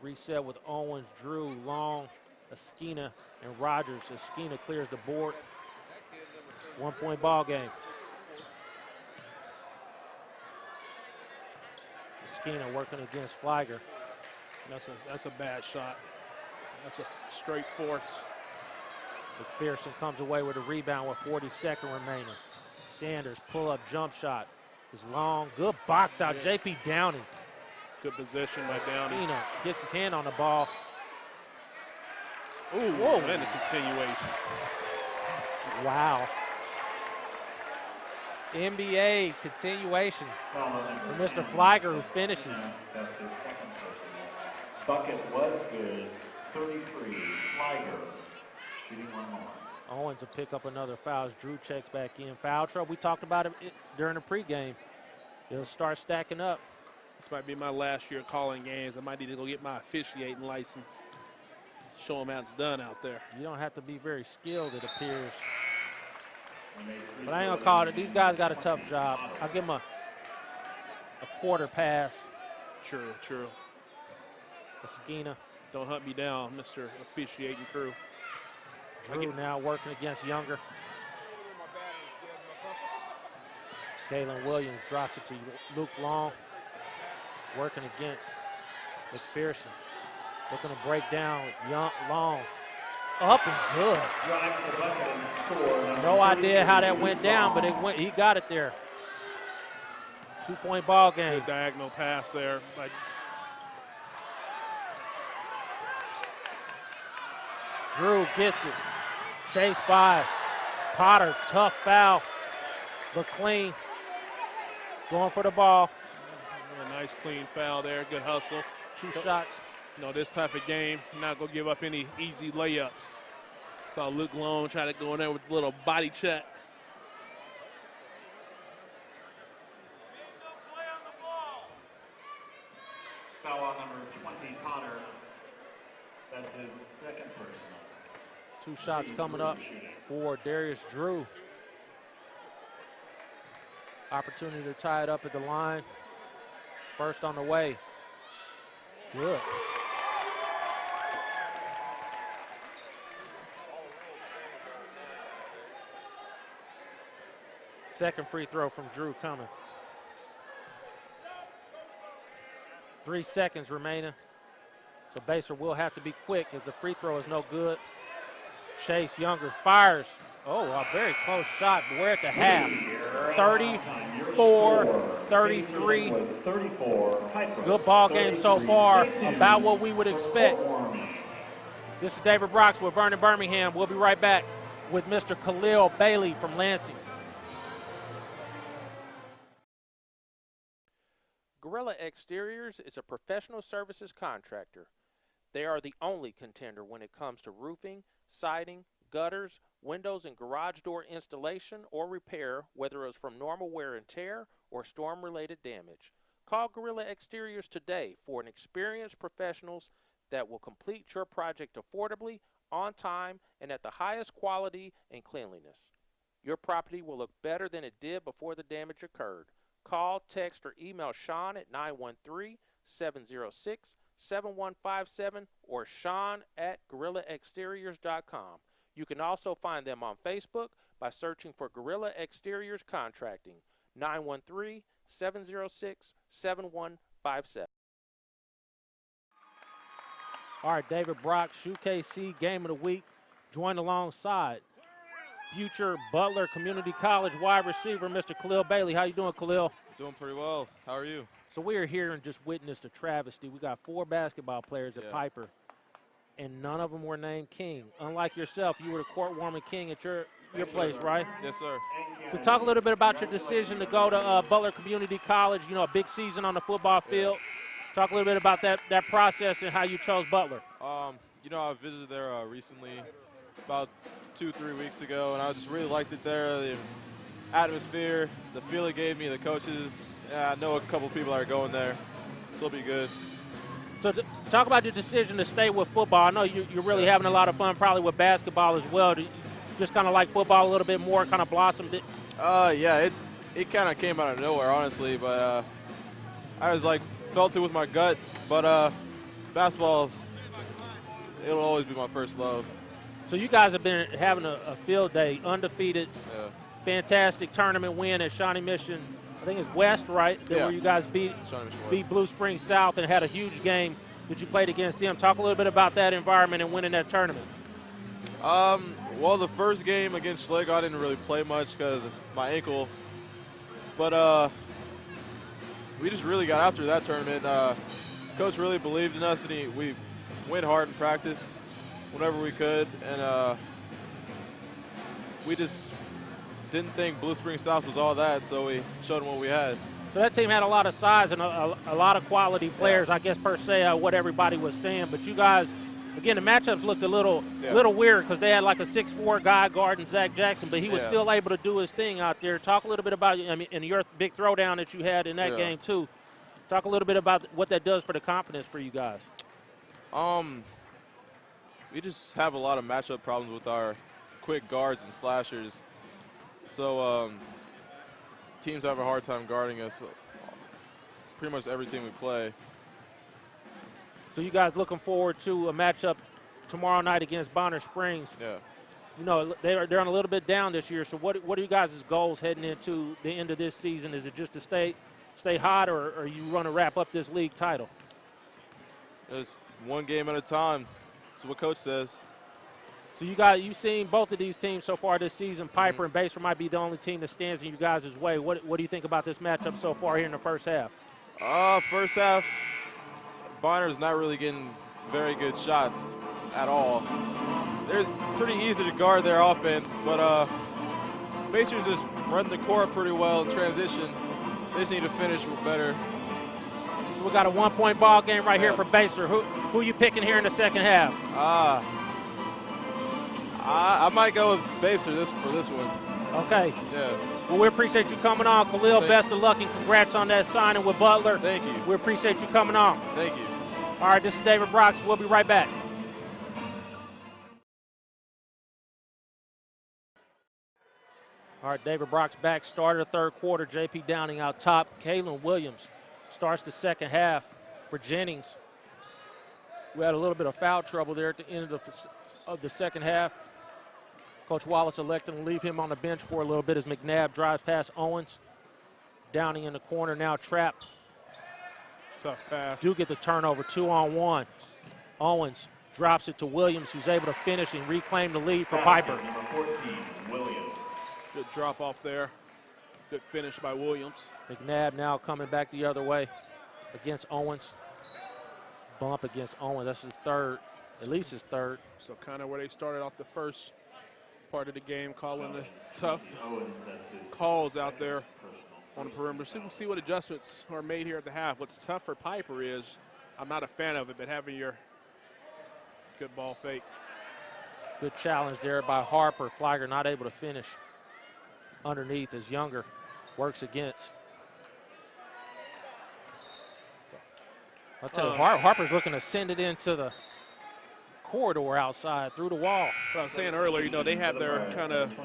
Reset with Owens, Drew, Long, Eskina, and Rogers. Eskina clears the board. 1-point ball game. Eskina working against Flagger. That's a bad shot. That's a straight force. McPherson comes away with a rebound with 40-second remaining. Sanders pull-up jump shot is long. Good box out, J.P. Downing. Good position by Downing. Eskina gets his hand on the ball. Ooh, whoa, and a continuation. Wow. NBA continuation for Mr. Flagger, who finishes. That's his second personal. Bucket was good. 33, Flagger, shooting 1 more. Owens will pick up another foul as Drew checks back in. Foul trouble. We talked about it during the pregame. It'll start stacking up. This might be my last year calling games. I might need to go get my officiating license. Show them how it's done out there. You don't have to be very skilled, it appears. But I ain't gonna call it. These guys got a tough job. I'll give them a quarter pass. True. Eskina Don't hunt me down, Mr. Officiating crew. Drew now working against Younger. Galen Williams drops it to Luke Long. Working against McPherson. Looking to break down Long. Up and good. Drive to the bucket and score. No idea how that went down, but he got it there. 2-point ball game. Good diagonal pass there. Drew gets it. Chased by Potter. Tough foul, but clean. Going for the ball. A nice clean foul there. Good hustle. 2 shots. You know, this type of game, not going to give up any easy layups. Saw Luke Long try to go in there with a little body check. Foul on number 20, Potter. That's his second personal. 2 shots coming up for Darius Drew. Opportunity to tie it up at the line. First on the way. Good. Second free throw from Drew coming. 3 seconds remaining. So Basehor will have to be quick as the free throw is no good. Chase Younger fires. Oh, a very close shot, but we're at the half. 34-33. 34. Good ball game so far, about what we would expect. This is David Brox with Vernon Birmingham. We'll be right back with Mr. Khalil Bailey from Lansing. Gorilla Exteriors is a professional services contractor. They are the only contender when it comes to roofing, siding, gutters, windows, and garage door installation or repair, whether it's from normal wear and tear or storm-related damage. Call Gorilla Exteriors today for an experienced professionals that will complete your project affordably, on time, and at the highest quality and cleanliness. Your property will look better than it did before the damage occurred. Call, text, or email Sean at 913-706-7157 or Sean@GorillaExteriors.com. You can also find them on Facebook by searching for Gorilla Exteriors Contracting, 913-706-7157. All right, David Brock, SHUKC Game of the Week, joined alongside future Butler Community College wide receiver, Mr. Khalil Bailey. How you doing, Khalil? Doing pretty well. How are you? So we are here and just witnessed a travesty. We got 4 basketball players at Piper, and none of them were named King. Unlike yourself, you were the court-warming king at your place, right? Yes, sir. So talk a little bit about your decision to go to Butler Community College, you know, a big season on the football field. Talk a little bit about that process and how you chose Butler. You know, I visited there recently, about 2-3 weeks ago, and I just really liked it there. The atmosphere, the feel it gave me, the coaches. Yeah, I know a couple people that are going there, so it'll be good. So talk about your decision to stay with football. I know you're really having a lot of fun probably with basketball as well. Do you just kind of like football a little bit more, kind of blossomed it? Yeah, it kind of came out of nowhere, honestly, but I was like, felt it with my gut, but basketball, it'll always be my first love. So you guys have been having a field day, undefeated, fantastic tournament win at Shawnee Mission. I think it's West, right? Where you guys beat Blue Springs South and had a huge game that you played against them. Talk a little bit about that environment and winning that tournament. Well, the first game against Schlegel, I didn't really play much because of my ankle. But we just really got after that tournament. Coach really believed in us, and we went hard in practice whenever we could. And we just didn't think Blue Springs South was all that, so we showed them what we had. So that team had a lot of size and a lot of quality players, I guess, per se, what everybody was saying. But you guys, again, the matchups looked a little weird because they had like a 6'4" guy guarding Zach Jackson, but he was still able to do his thing out there. Talk a little bit about, I mean, and your big throwdown that you had in that game, too. Talk a little bit about what that does for the confidence for you guys. We just have a lot of matchup problems with our quick guards and slashers. So teams have a hard time guarding us pretty much every team we play. So you guys looking forward to a matchup tomorrow night against Bonner Springs? Yeah. You know, they're on a little bit down this year. So what are you guys' goals heading into the end of this season? Is it just to stay hot, or are you going to wrap up this league title? It's one game at a time. That's what Coach says. So you've seen both of these teams so far this season. Piper and Basehor might be the only team that stands in you guys' way. What do you think about this matchup so far here in the first half? First half, Bonner's not really getting very good shots at all. It's pretty easy to guard their offense, but Basehor's just running the court pretty well in transition. They just need to finish with better. So we got a 1-point ball game right here for Basehor. Who you picking here in the second half? I might go with Basehor for this one. Okay. Yeah. Well, we appreciate you coming on. Khalil, best of luck and congrats on that signing with Butler. Thank you. We appreciate you coming on. Thank you. All right, this is David Brox. We'll be right back. All right, David Brox back. Started the third quarter. J.P. Downing out top. Kalen Williams starts the second half for Jennings. We had a little bit of foul trouble there at the end of the second half. Coach Wallace elected to leave him on the bench for a little bit as McNabb drives past Owens. Downing in the corner now trapped. Tough pass. Do get the turnover, 2-on-1. Owens drops it to Williams, who's able to finish and reclaim the lead for Piper. Number 14, Williams. Good drop off there. Good finish by Williams. McNabb now coming back the other way against Owens. Bump against Owens. That's his third, at least his third. So kind of where they started off the first part of the game, calling the tough calls out there on the perimeter. So we'll see what adjustments are made here at the half. What's tough for Piper is, I'm not a fan of it, but having your good ball fake. Good challenge there by Harper. Flagger not able to finish underneath as Younger works against. I'll tell you, Harper's looking to send it into the corridor outside through the wall. So I was saying earlier, you know, they have their kind of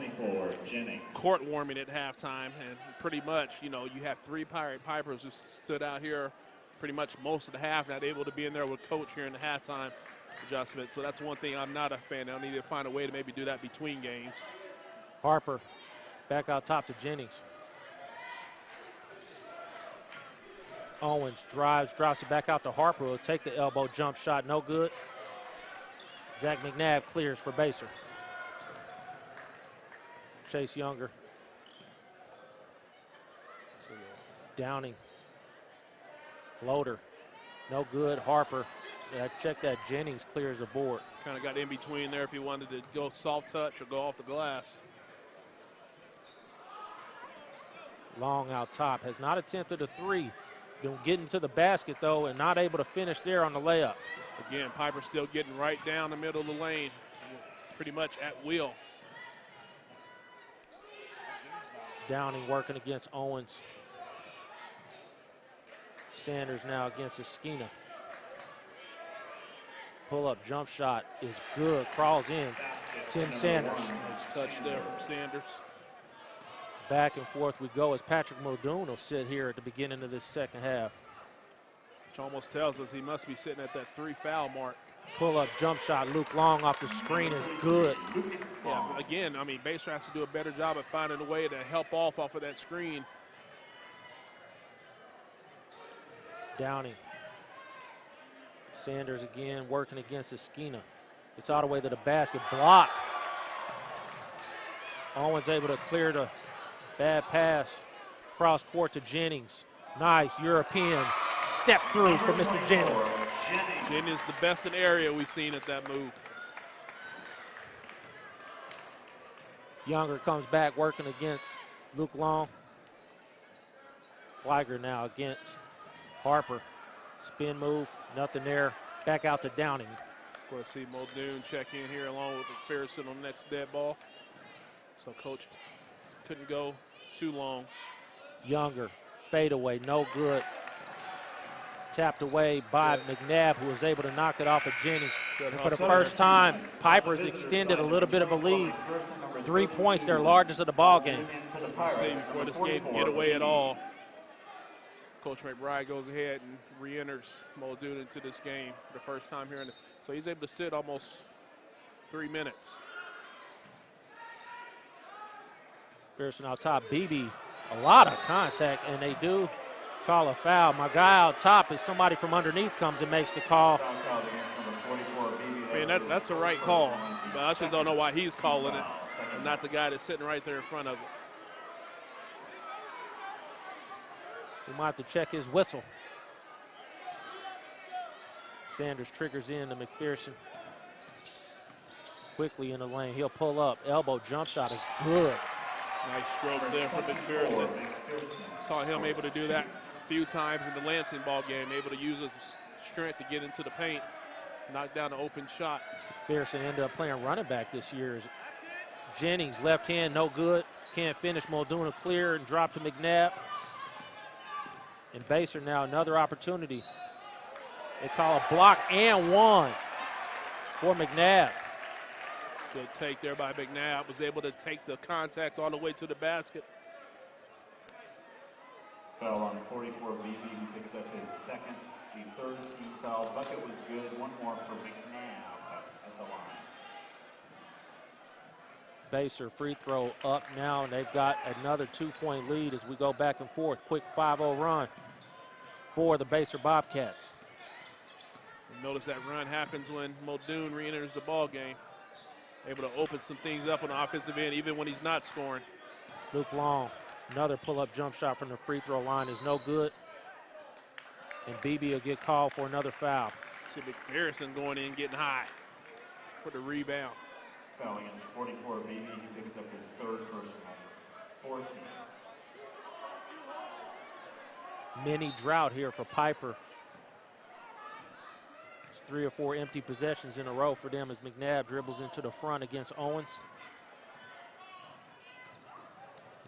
court warming at halftime, and pretty much, you know, you have three Pipers who stood out here pretty much most of the half, not able to be in there with Coach here in the halftime adjustment. So that's one thing I'm not a fan of. They'll need to find a way to maybe do that between games. Harper back out top to Jennings. Owens drives, drops it back out to Harper. Will take the elbow jump shot, no good. Zach McNabb clears for Basehor. Chase Younger. Downing. Floater. No good. Harper. Yeah, check that. Jennings clears the board. Kind of got in between there if he wanted to go soft touch or go off the glass. Long out top. Has not attempted a three. Been getting to the basket, though, and not able to finish there on the layup. Again, Piper still getting right down the middle of the lane, pretty much at will. Downing working against Owens. Sanders now against Esquina. Pull-up jump shot is good. Crawls in. Tim Sanders. Nice touch there from Sanders. Back and forth we go as Patrick Muldoon will sit here at the beginning of this second half. Which almost tells us he must be sitting at that 3 foul mark. Pull-up jump shot. Luke Long off the screen is good. Yeah, again, I mean, Basehor has to do a better job of finding a way to help off of that screen. Downing. Sanders again working against Esquina. It's all the way to the basket. Block. Owens able to clear the bad pass. Cross court to Jennings. Nice European step through for Mr. Jennings. Jennings the best in the area we've seen at that move. Younger comes back working against Luke Long. Flagger now against Harper. Spin move, nothing there. Back out to Downing. We'll see Muldoon check in here along with McPherson on the next dead ball. So Coach couldn't go too long. Younger, fadeaway, no good. Tapped away by McNabb, who was able to knock it off of Jennings. And for the first time, Piper's extended a little bit of a lead. 3 points, their largest of the ball game. See before this game can get away at all. Coach McBride goes ahead and re-enters Muldoon into this game for the first time here. So he's able to sit almost 3 minutes. Pearson out top. BB, a lot of contact, and they do call a foul. My guy out top is somebody from underneath comes and makes the call. I mean, that's a right call. But I just don't know why he's calling it and not the guy that's sitting right there in front of him. We might have to check his whistle. Sanders triggers in to McPherson. Quickly in the lane. He'll pull up. Elbow jump shot is good. Nice stroke there from McPherson. Saw him able to do that a few times in the Lansing ball game, able to use his strength to get into the paint, knock down an open shot. McPherson ended up playing running back this year. Jennings, left hand, no good. Can't finish. Muldoon clear and drop to McNabb. And Baser now another opportunity. They call a block and one for McNabb. Good take there by McNabb. Was able to take the contact all the way to the basket. Foul on 44 BB. He picks up his second, the third team foul. Bucket was good. One more for McNabb at the line. Baser free throw up now, and they've got another 2-point lead as we go back and forth. Quick 5-0 run for the Baser Bobcats. Notice that run happens when Muldoon re-enters the ball game. Able to open some things up on the offensive end, even when he's not scoring. Luke Long, another pull-up jump shot from the free throw line is no good. And BB will get called for another foul. See McPherson going in, getting high for the rebound. Foul against 44 BB. He picks up his third personal, 14. Mini drought here for Piper. It's 3 or 4 empty possessions in a row for them as McNabb dribbles into the front against Owens.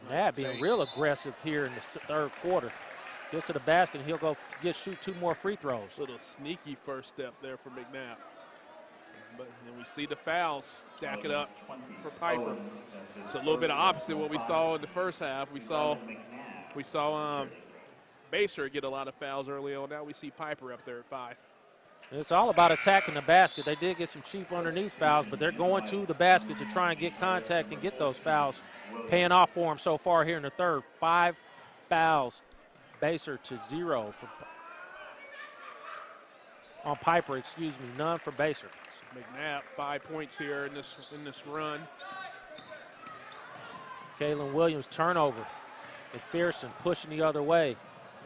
McNabb being real aggressive here in the third quarter. Gets to the basket, and he'll go shoot 2 more free throws. Little sneaky first step there for McNabb. But then we see the fouls stack it up for Piper. It's a little bit of opposite what we saw in the first half. We saw Baser get a lot of fouls early on. Now we see Piper up there at 5. It's all about attacking the basket. They did get some cheap underneath fouls, but they're going to the basket to try and get contact and get those fouls. Paying off for them so far here in the third. 5 fouls. Baser to 0 on Piper, excuse me, none for Baser. So McNabb 5 points here in this run. Kalen Williams turnover. McPherson pushing the other way.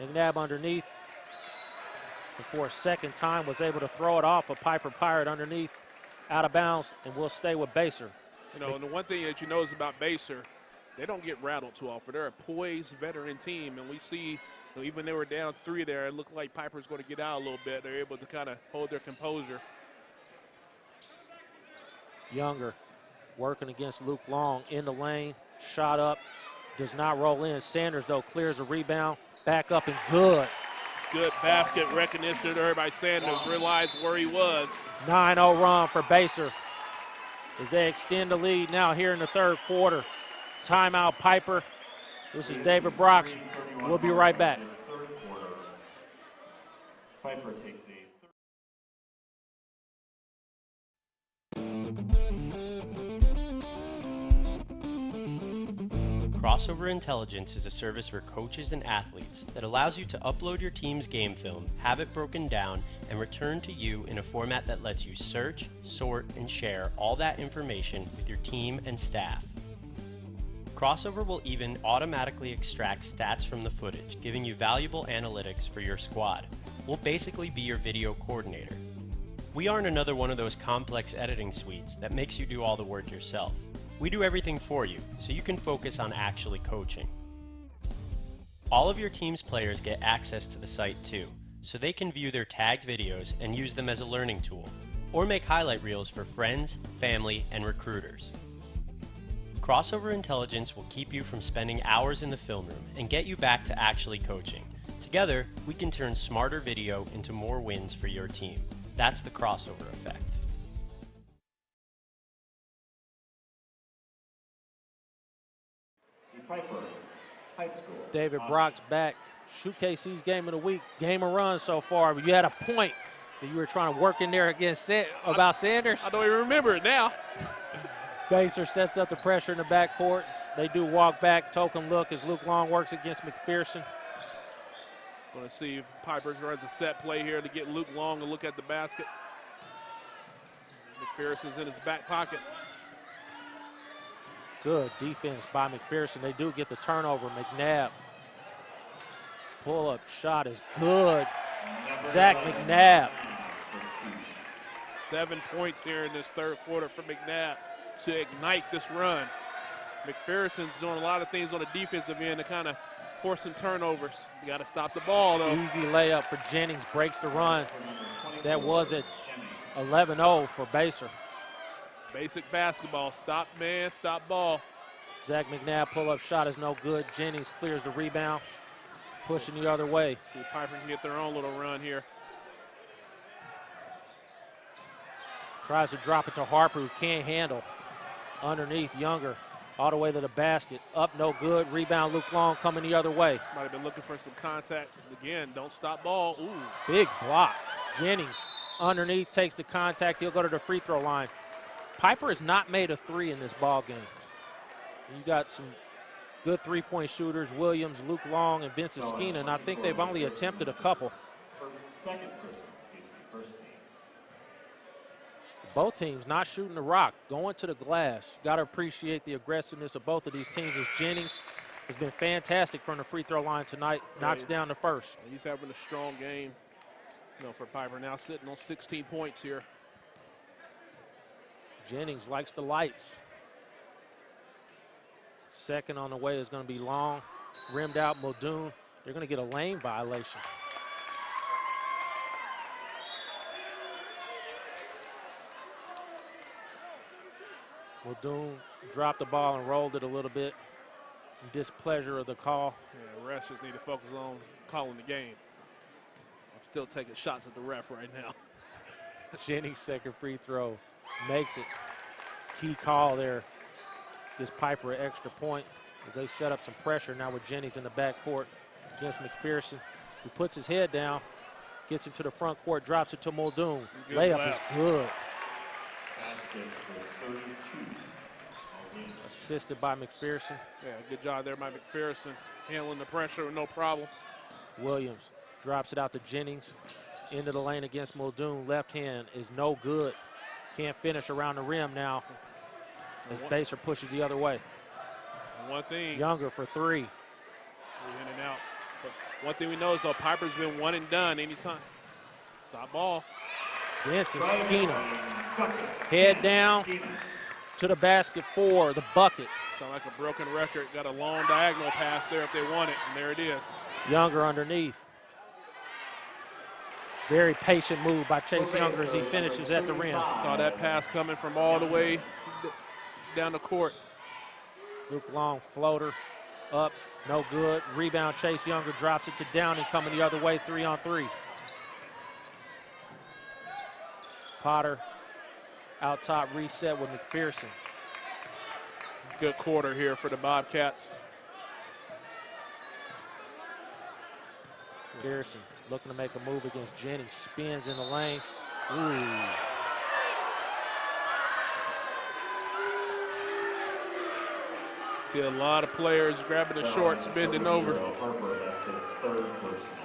McNabb underneath. And for a second time was able to throw it off a Piper Pirate underneath, out of bounds, and will stay with Baser. You know, and the one thing that you notice about Baser, they don't get rattled too often. They're a poised veteran team, and we see, you know, even they were down 3 there, it looked like Piper's going to get out a little bit. They're able to kind of hold their composure. Younger working against Luke Long in the lane, shot up, does not roll in. Sanders, though, clears a rebound, back up and good. Good basket recognition there by Sanders, realized where he was. 9-0 run for Baser as they extend the lead now here in the third quarter. Timeout Piper. This is David Brox. We'll be right back. Piper takes a Crossover Intelligence is a service for coaches and athletes that allows you to upload your team's game film, have it broken down, and return to you in a format that lets you search, sort, and share all that information with your team and staff. Crossover will even automatically extract stats from the footage, giving you valuable analytics for your squad. We'll basically be your video coordinator. We aren't another one of those complex editing suites that makes you do all the work yourself. We do everything for you, so you can focus on actually coaching. All of your team's players get access to the site too, so they can view their tagged videos and use them as a learning tool, or make highlight reels for friends, family, and recruiters. Crossover Intelligence will keep you from spending hours in the film room and get you back to actually coaching. Together, we can turn smarter video into more wins for your team. That's the crossover effect. Piper High School. David Brock's back SHUKC's game of the week, game of run so far. But you had a point that you were trying to work in there against about Sanders. I don't even remember it now. Baser sets up the pressure in the backcourt. They do walk back, token look as Luke Long works against McPherson. Going to see if Piper runs a set play here to get Luke Long to look at the basket. McPherson's in his back pocket. Good defense by McPherson. They do get the turnover. McNabb. Pull-up shot is good. Zach McNabb. 7 points here in this third quarter for McNabb to ignite this run. McPherson's doing a lot of things on the defensive end to kind of force some turnovers. You got to stop the ball, though. Easy layup for Jennings. Breaks the run. That was at 11-0 for Baser. Basic basketball. Stop man, stop ball. Zach McNabb pull-up shot is no good. Jennings clears the rebound. Pushing the other way. See if Piper can get their own little run here. Tries to drop it to Harper, who can't handle. Underneath, Younger. All the way to the basket. Up, no good. Rebound, Luke Long coming the other way. Might have been looking for some contact. Again, don't stop ball. Ooh. Big block. Jennings underneath takes the contact. He'll go to the free throw line. Piper has not made a three in this ball game. You got some good three-point shooters, Williams, Luke Long, and Vincent Skeena, and I think they've only attempted a couple. First team. Both teams not shooting the rock, going to the glass. Got to appreciate the aggressiveness of both of these teams. As Jennings has been fantastic from the free throw line tonight. Knocks down the first. He's having a strong game, for Piper. Now sitting on 16 points here. Jennings likes the lights. Second on the way is going to be Long. Rimmed out Muldoon. They're going to get a lane violation. Muldoon dropped the ball and rolled it a little bit. Displeasure of the call. Yeah, refs just need to focus on calling the game. I'm still taking shots at the ref right now. Jennings' second free throw makes it. Key call there. Gives Piper an extra point as they set up some pressure now with Jennings in the backcourt against McPherson, who puts his head down, gets into the front court, drops it to Muldoon. Layup is good. Basket for 32. Assisted by McPherson. Yeah, good job there by McPherson. Handling the pressure with no problem. Williams drops it out to Jennings. Into the lane against Muldoon. Left hand is no good. Can't finish around the rim now as Baser pushes the other way. One thing. Younger for three. In and out. But one thing we know is, though, Piper's been one and done anytime. Stop ball. Vincent Skeena. Head down to the basket for the bucket. Sound like a broken record. Got a long diagonal pass there if they want it, and there it is. Younger underneath. Very patient move by Chase Younger as he finishes at the rim. Saw that pass coming from all the way down the court. Luke Long floater up, no good. Rebound, Chase Younger drops it to Downing coming the other way, 3-on-3. Potter out top, reset with McPherson. Good quarter here for the Bobcats. McPherson looking to make a move against Jennings, spins in the lane. Ooh. See a lot of players grabbing the shorts, bending over. Harper, that's his third personal.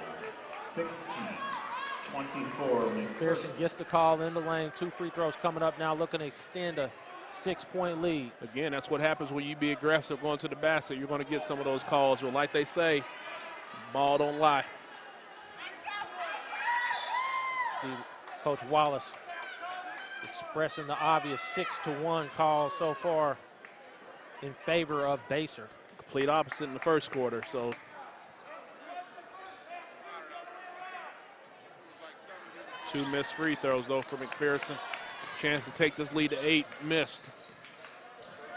16-24. McPherson gets the call in the lane. 2 free throws coming up now, looking to extend a 6-point lead. Again, that's what happens when you be aggressive going to the basket. You're going to get some of those calls. But like they say, ball don't lie. Coach Wallace expressing the obvious 6-1 call so far in favor of Baser. Complete opposite in the first quarter. So 2 missed free throws, though, for McPherson. Chance to take this lead to 8, missed.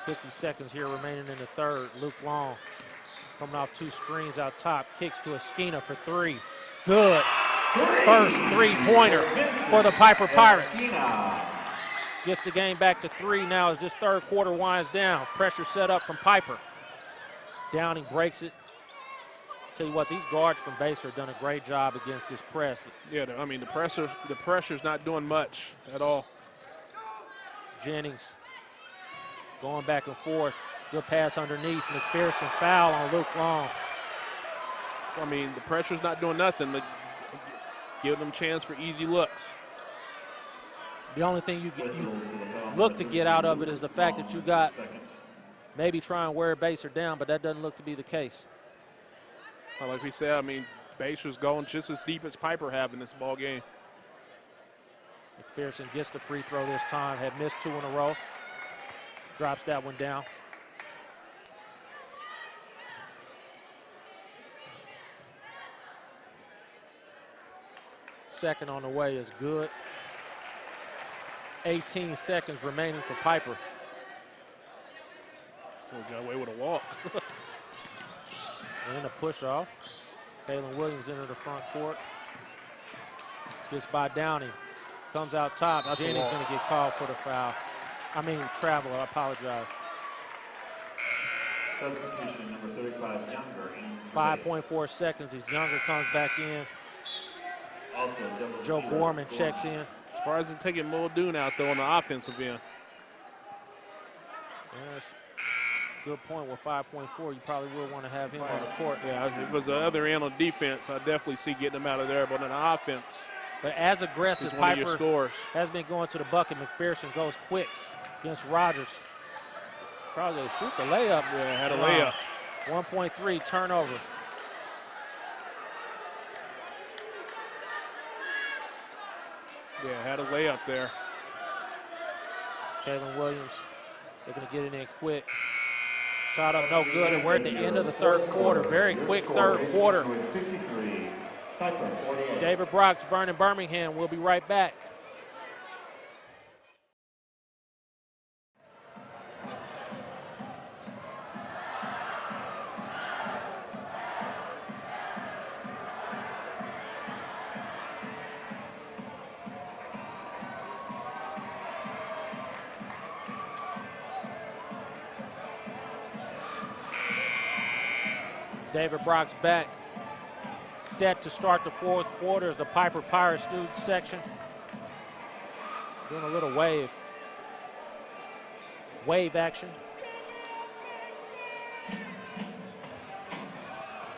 50 seconds here remaining in the third. Luke Long coming off 2 screens out top. Kicks to a Skeena for 3. Good. First three-pointer for the Piper Pirates. Gets the game back to 3 now as this third quarter winds down. Pressure set up from Piper. Downing breaks it. Tell you what, these guards from Basehor have done a great job against this press. Yeah, I mean, the pressure's not doing much at all. Jennings going back and forth. Good pass underneath. McPherson foul on Luke Long. So, I mean, the pressure's not doing nothing. But give them a chance for easy looks. The only thing you look to get out of it is the fact that you got maybe try and wear Basehor down, but that doesn't look to be the case. Well, like we said, I mean, Basehor's going just as deep as Piper have in this ball game. McPherson gets the free throw this time. Had missed 2 in a row. Drops that one down. Second on the way is good. 18 seconds remaining for Piper. We got away with a walk. And a push off. Kalen Williams into the front court. Gets by Downey. Comes out top. Jennings going to get called for the foul. I mean, travel. I apologize. Substitution number 35, Younger. 5.4 seconds as Younger comes back in. Also, Joe Gorman checks in. Surprising taking Muldoon out, though, on the offensive end. Yes. Good point. With 5.4, you probably will want to have him on the court. Yeah, if it was the other end on defense, I definitely see getting him out of there. But on the offense, but as aggressive, one of your Piper scores has been going to the bucket. McPherson goes quick against Rogers. Probably shoot the layup. Yeah, had a layup. 1.3 turnover. Yeah, had a layup there. Kalen Williams, they're going to get it in quick. Shot up, no good, and we're at the end of the third quarter. Very quick third quarter. David Brox, Vernon Birmingham. We'll be right back. David Brock's back, set to start the fourth quarter as the Piper Pirates student section. Doing a little wave action.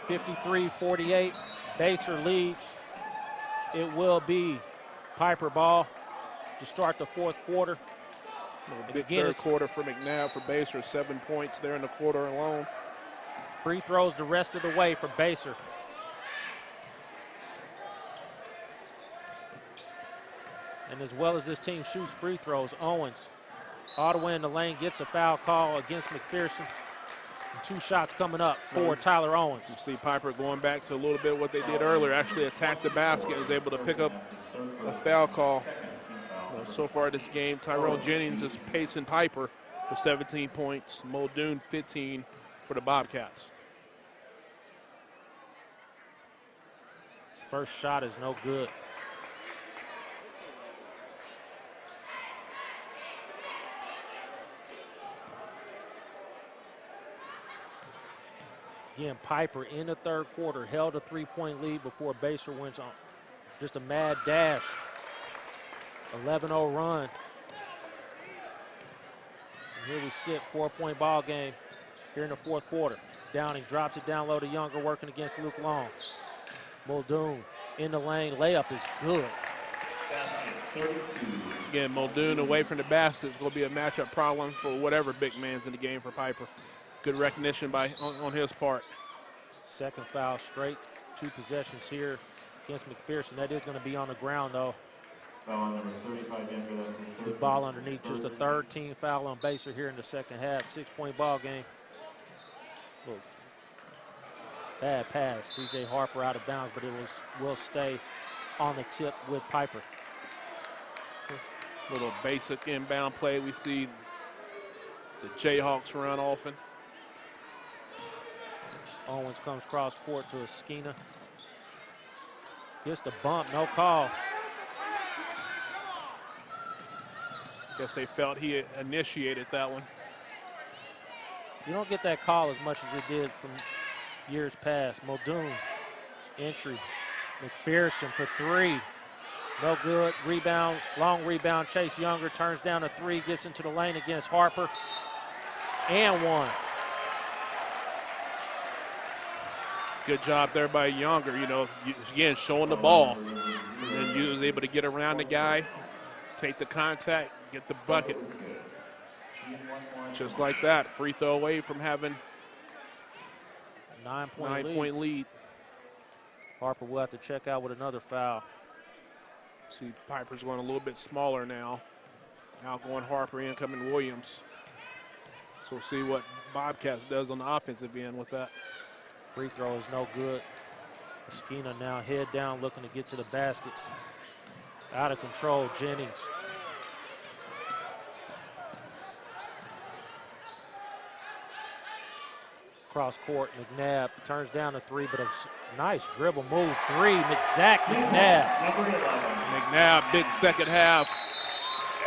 53-48, Basehor leads. It will be Piper ball to start the fourth quarter. Big third quarter for McNabb for Basehor, 7 points there in the quarter alone. Free throws the rest of the way for Basehor. And as well as this team shoots free throws, Owens all the way in the lane gets a foul call against McPherson. And 2 shots coming up for Tyler Owens. You see Piper going back to a little bit what they did earlier, actually attacked the basket and was able to pick up a foul call. So far this game, Tyrell Jennings is pacing Piper with 17 points, Muldoon 15 for the Bobcats. First shot is no good. Again, Piper in the third quarter held a 3-point lead before Basehor went on just a mad dash. 11-0 run. And here we sit, 4-point ball game here in the fourth quarter. Downing drops it down low to Younger, working against Luke Long. Muldoon in the lane, layup is good. Again, Muldoon away from the basket is going to be a matchup problem for whatever big man's in the game for Piper. Good recognition on his part. Second foul straight, 2 possessions here against McPherson. That is going to be on the ground though. Foul number 35, Younger, that's his third. The ball underneath, just a third team foul on Basehor here in the second half. 6-point ball game. Look. Bad pass, C.J. Harper out of bounds, but it will stay on the tip with Piper. Little basic inbound play we see the Jayhawks run often. Owens comes cross court to Esquina. Gets the bump, no call. Guess they felt he initiated that one. You don't get that call as much as it did years past. Muldoon, entry. McPherson for three. No good. Rebound, long rebound. Chase Younger turns down a three, gets into the lane against Harper. And one. Good job there by Younger, you know, again, showing the ball. And then you was able to get around the guy, take the contact, get the bucket. Just like that, free throw away from having a 9-point lead. Harper will have to check out with another foul. See, Piper's going a little bit smaller now. Now going Harper, incoming Williams. So we'll see what Bobcats does on the offensive end with that. Free throw is no good. Esquina now head down looking to get to the basket. Out of control, Jennings. Cross court, McNabb turns down a three, but a nice dribble move. Three, Zach McNabb. McNabb, big second half.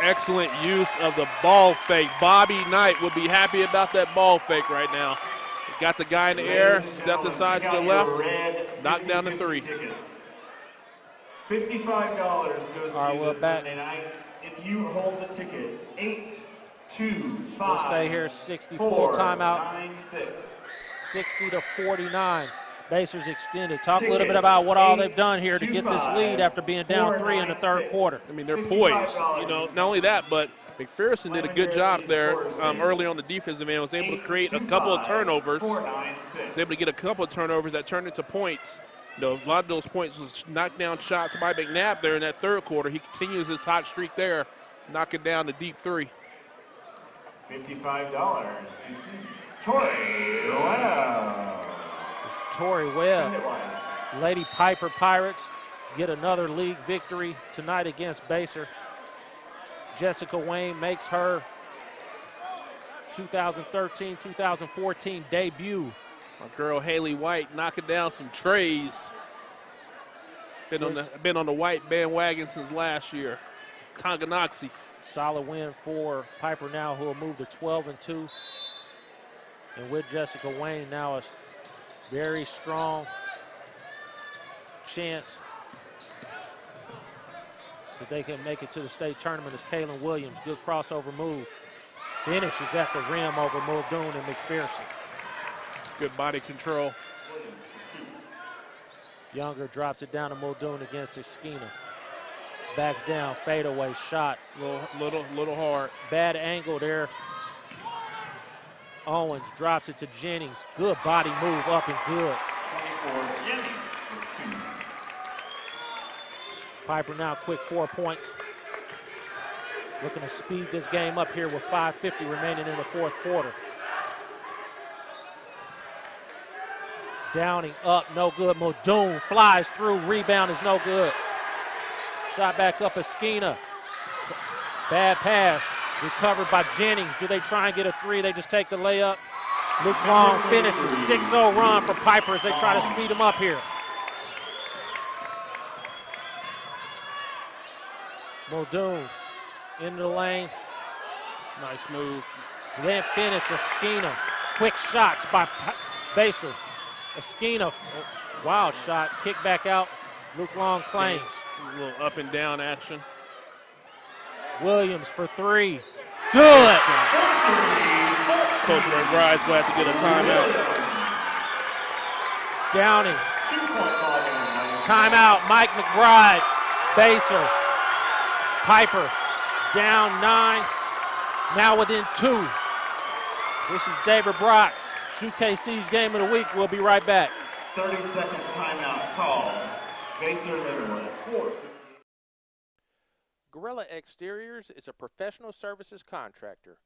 Excellent use of the ball fake. Bobby Knight would be happy about that ball fake right now. Got the guy in the air, stepped aside to the left, knocked down the three. $55 goes to you this Monday night. If you hold the ticket, 8-2-5. We'll stay here, 64 timeout. 9-6. 60-49. Basers extended. Talk a little bit about what all they've done here to get this lead after being down 3 in the third quarter. I mean, they're poised. You know, not only that, but McPherson did a good job there early on the defensive end. Was able to create a couple of turnovers. Was able to get a couple of turnovers that turned into points. You know, a lot of those points was knocked down shots by McNabb there in that third quarter. He continues his hot streak there, knocking down the deep three. $55 to see Torrey Webb. It's Torrey Webb. Lady Piper Pirates get another league victory tonight against Baser. Jessica Wayne makes her 2013-2014 debut. My girl Haley White knocking down some trays. Been on the White bandwagon since last year. Tonganoxie. Solid win for Piper now, who will move to 12-2. And with Jessica Wayne now a very strong chance that they can make it to the state tournament is Kaylin Williams. Good crossover move. Finishes at the rim over Muldoon and McPherson. Good body control. Younger drops it down to Muldoon against Esquina. Backs down, fadeaway shot. Little hard. Bad angle there. Owens drops it to Jennings. Good body move, up and good. 24 Jennings for 2. Piper now quick 4 points. Looking to speed this game up here with 5:50 remaining in the fourth quarter. Downing up, no good. Muldoon flies through, rebound is no good. Shot back up Esquina. Bad pass, recovered by Jennings. Do they try and get a three? They just take the layup. Luke Long finishes 6-0 run for Piper as they try to speed him up here. Muldoon into the lane. Nice move. Then finish Esquina. Quick shots by Baser. Esquina, wild shot, kick back out. Luke Long claims. A little up and down action. Williams for three. Good. Coach McBride's going to have to get a timeout. Downing. Timeout, Mike McBride. Baser. Piper down 9, now within 2. This is David Brock's SHUKC's Game of the Week. We'll be right back. 30-second timeout called. Basehor-Linwood, 4. Gorilla Exteriors is a professional services contractor.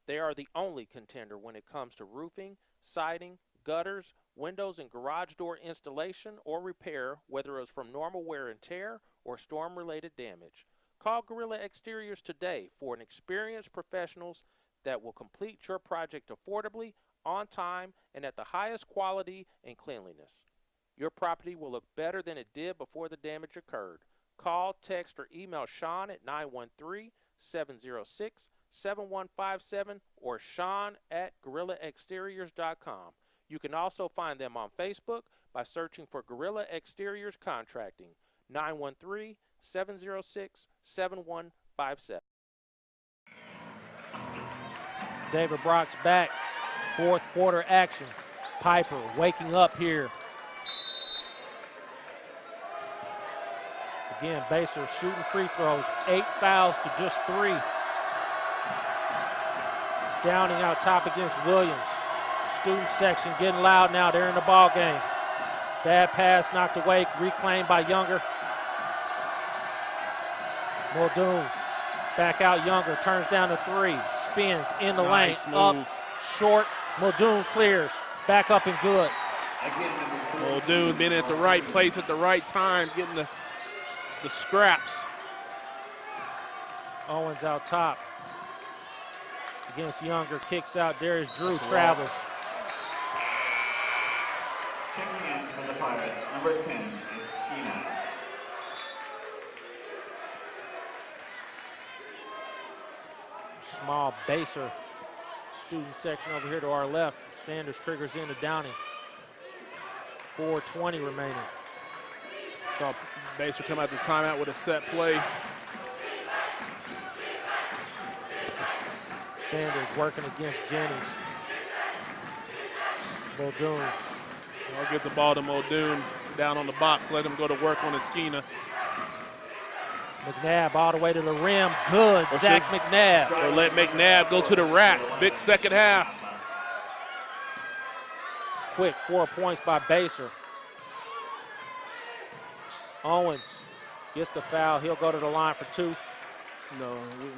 They are the only contender when it comes to roofing, siding, gutters, windows, and garage door installation or repair, whether it was from normal wear and tear or storm-related damage. Call Gorilla Exteriors today for an experienced professionals that will complete your project affordably, on time, and at the highest quality and cleanliness. Your property will look better than it did before the damage occurred. Call, text, or email Sean at 913-706-7157 or Sean@GorillaExteriors.com. You can also find them on Facebook by searching for Gorilla Exteriors Contracting, 913-706-7157. David Brock's back. Fourth quarter action. Piper waking up here. Again, Basehor shooting free throws. 8 fouls to just 3. Downing out top against Williams. Student section getting loud now. They're in the ball game. Bad pass knocked away. Reclaimed by Younger. Muldoon back out. Younger turns down to 3. Spins in the lane. Up short. Muldoon clears. Back up and good. Muldoon been at the right place at the right time, getting the scraps. Owens out top against Younger. Kicks out. Darius Drew travels. Checking in for the Pirates, number 10 is Skina. Small Basehor student section over here to our left. Sanders triggers into Downing. 4:20 remaining. Saw Basehor come out the timeout with a set play. Sanders working against Jennings. Muldoon. I'll give the ball to Muldoon down on the box. Let him go to work on Esquina. McNabb all the way to the rim. Good. Zach McNabb. Or let McNabb go to the rack. Big second half. Quick 4 points by Basehor. Owens gets the foul. He'll go to the line for 2.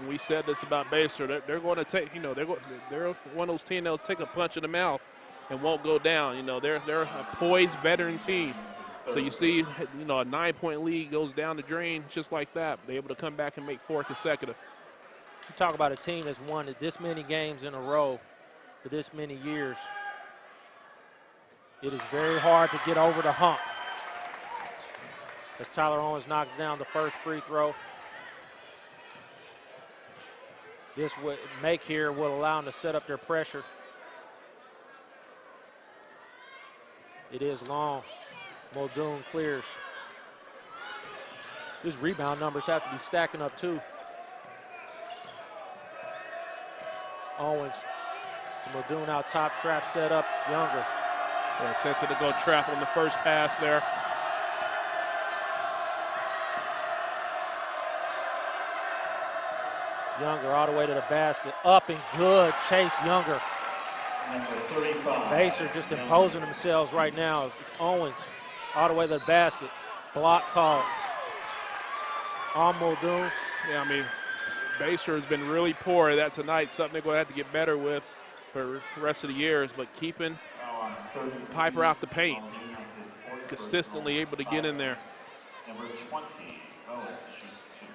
We said this about Basehor. They're going to take, they're one of those teams that'll take a punch in the mouth and won't go down. They're a poised veteran team. So you see, a 9-point lead goes down the drain just like that. They're able to come back and make 4 consecutive. You talk about a team that's won this many games in a row for this many years. It is very hard to get over the hump. As Tyler Owens knocks down the first free throw. This would make here will allow them to set up their pressure. It is long. Muldoon clears. His rebound numbers have to be stacking up too. Owens to Muldoon out top, trap set up, Younger. They attempted to go trap on the first pass there. Younger all the way to the basket, up and good, Chase Younger. Basehor just imposing themselves right now. It's Owens all the way to the basket. Block call on Muldoon. Yeah, Basehor has been really poor at that tonight. Something they're going to have to get better with for the rest of the years. But keeping Piper out the paint, consistently able to get in there. Number 20, Owens shoots 2.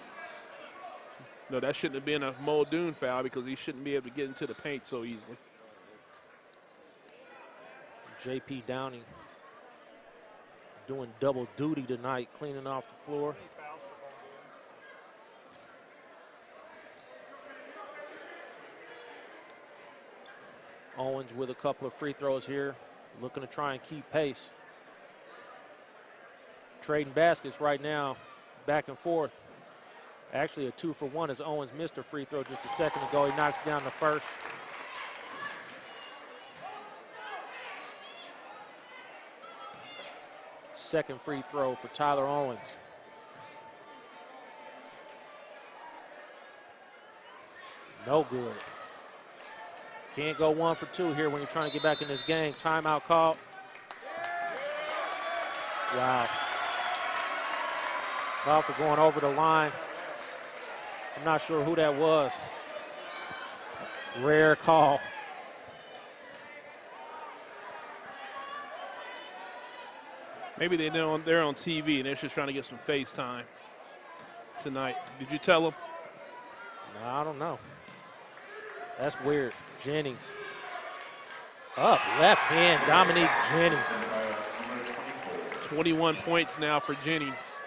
No, that shouldn't have been a Muldoon foul because he shouldn't be able to get into the paint so easily. J.P. Downing doing double duty tonight, cleaning off the floor. Owens with a couple of free throws here, looking to try and keep pace. Trading baskets right now, back and forth. Actually a 2-for-1 as Owens missed a free throw just a second ago. He knocks down the first. Second free throw for Tyler Owens. No good. Can't go 1 for 2 here when you're trying to get back in this game. Timeout call. Wow. Call for going over the line. I'm not sure who that was. Rare call. Maybe they're on TV and they're just trying to get some FaceTime tonight. Did you tell them? No, I don't know. That's weird. Jennings. Up, left hand, Dominique Jennings. 21 points now for Jennings.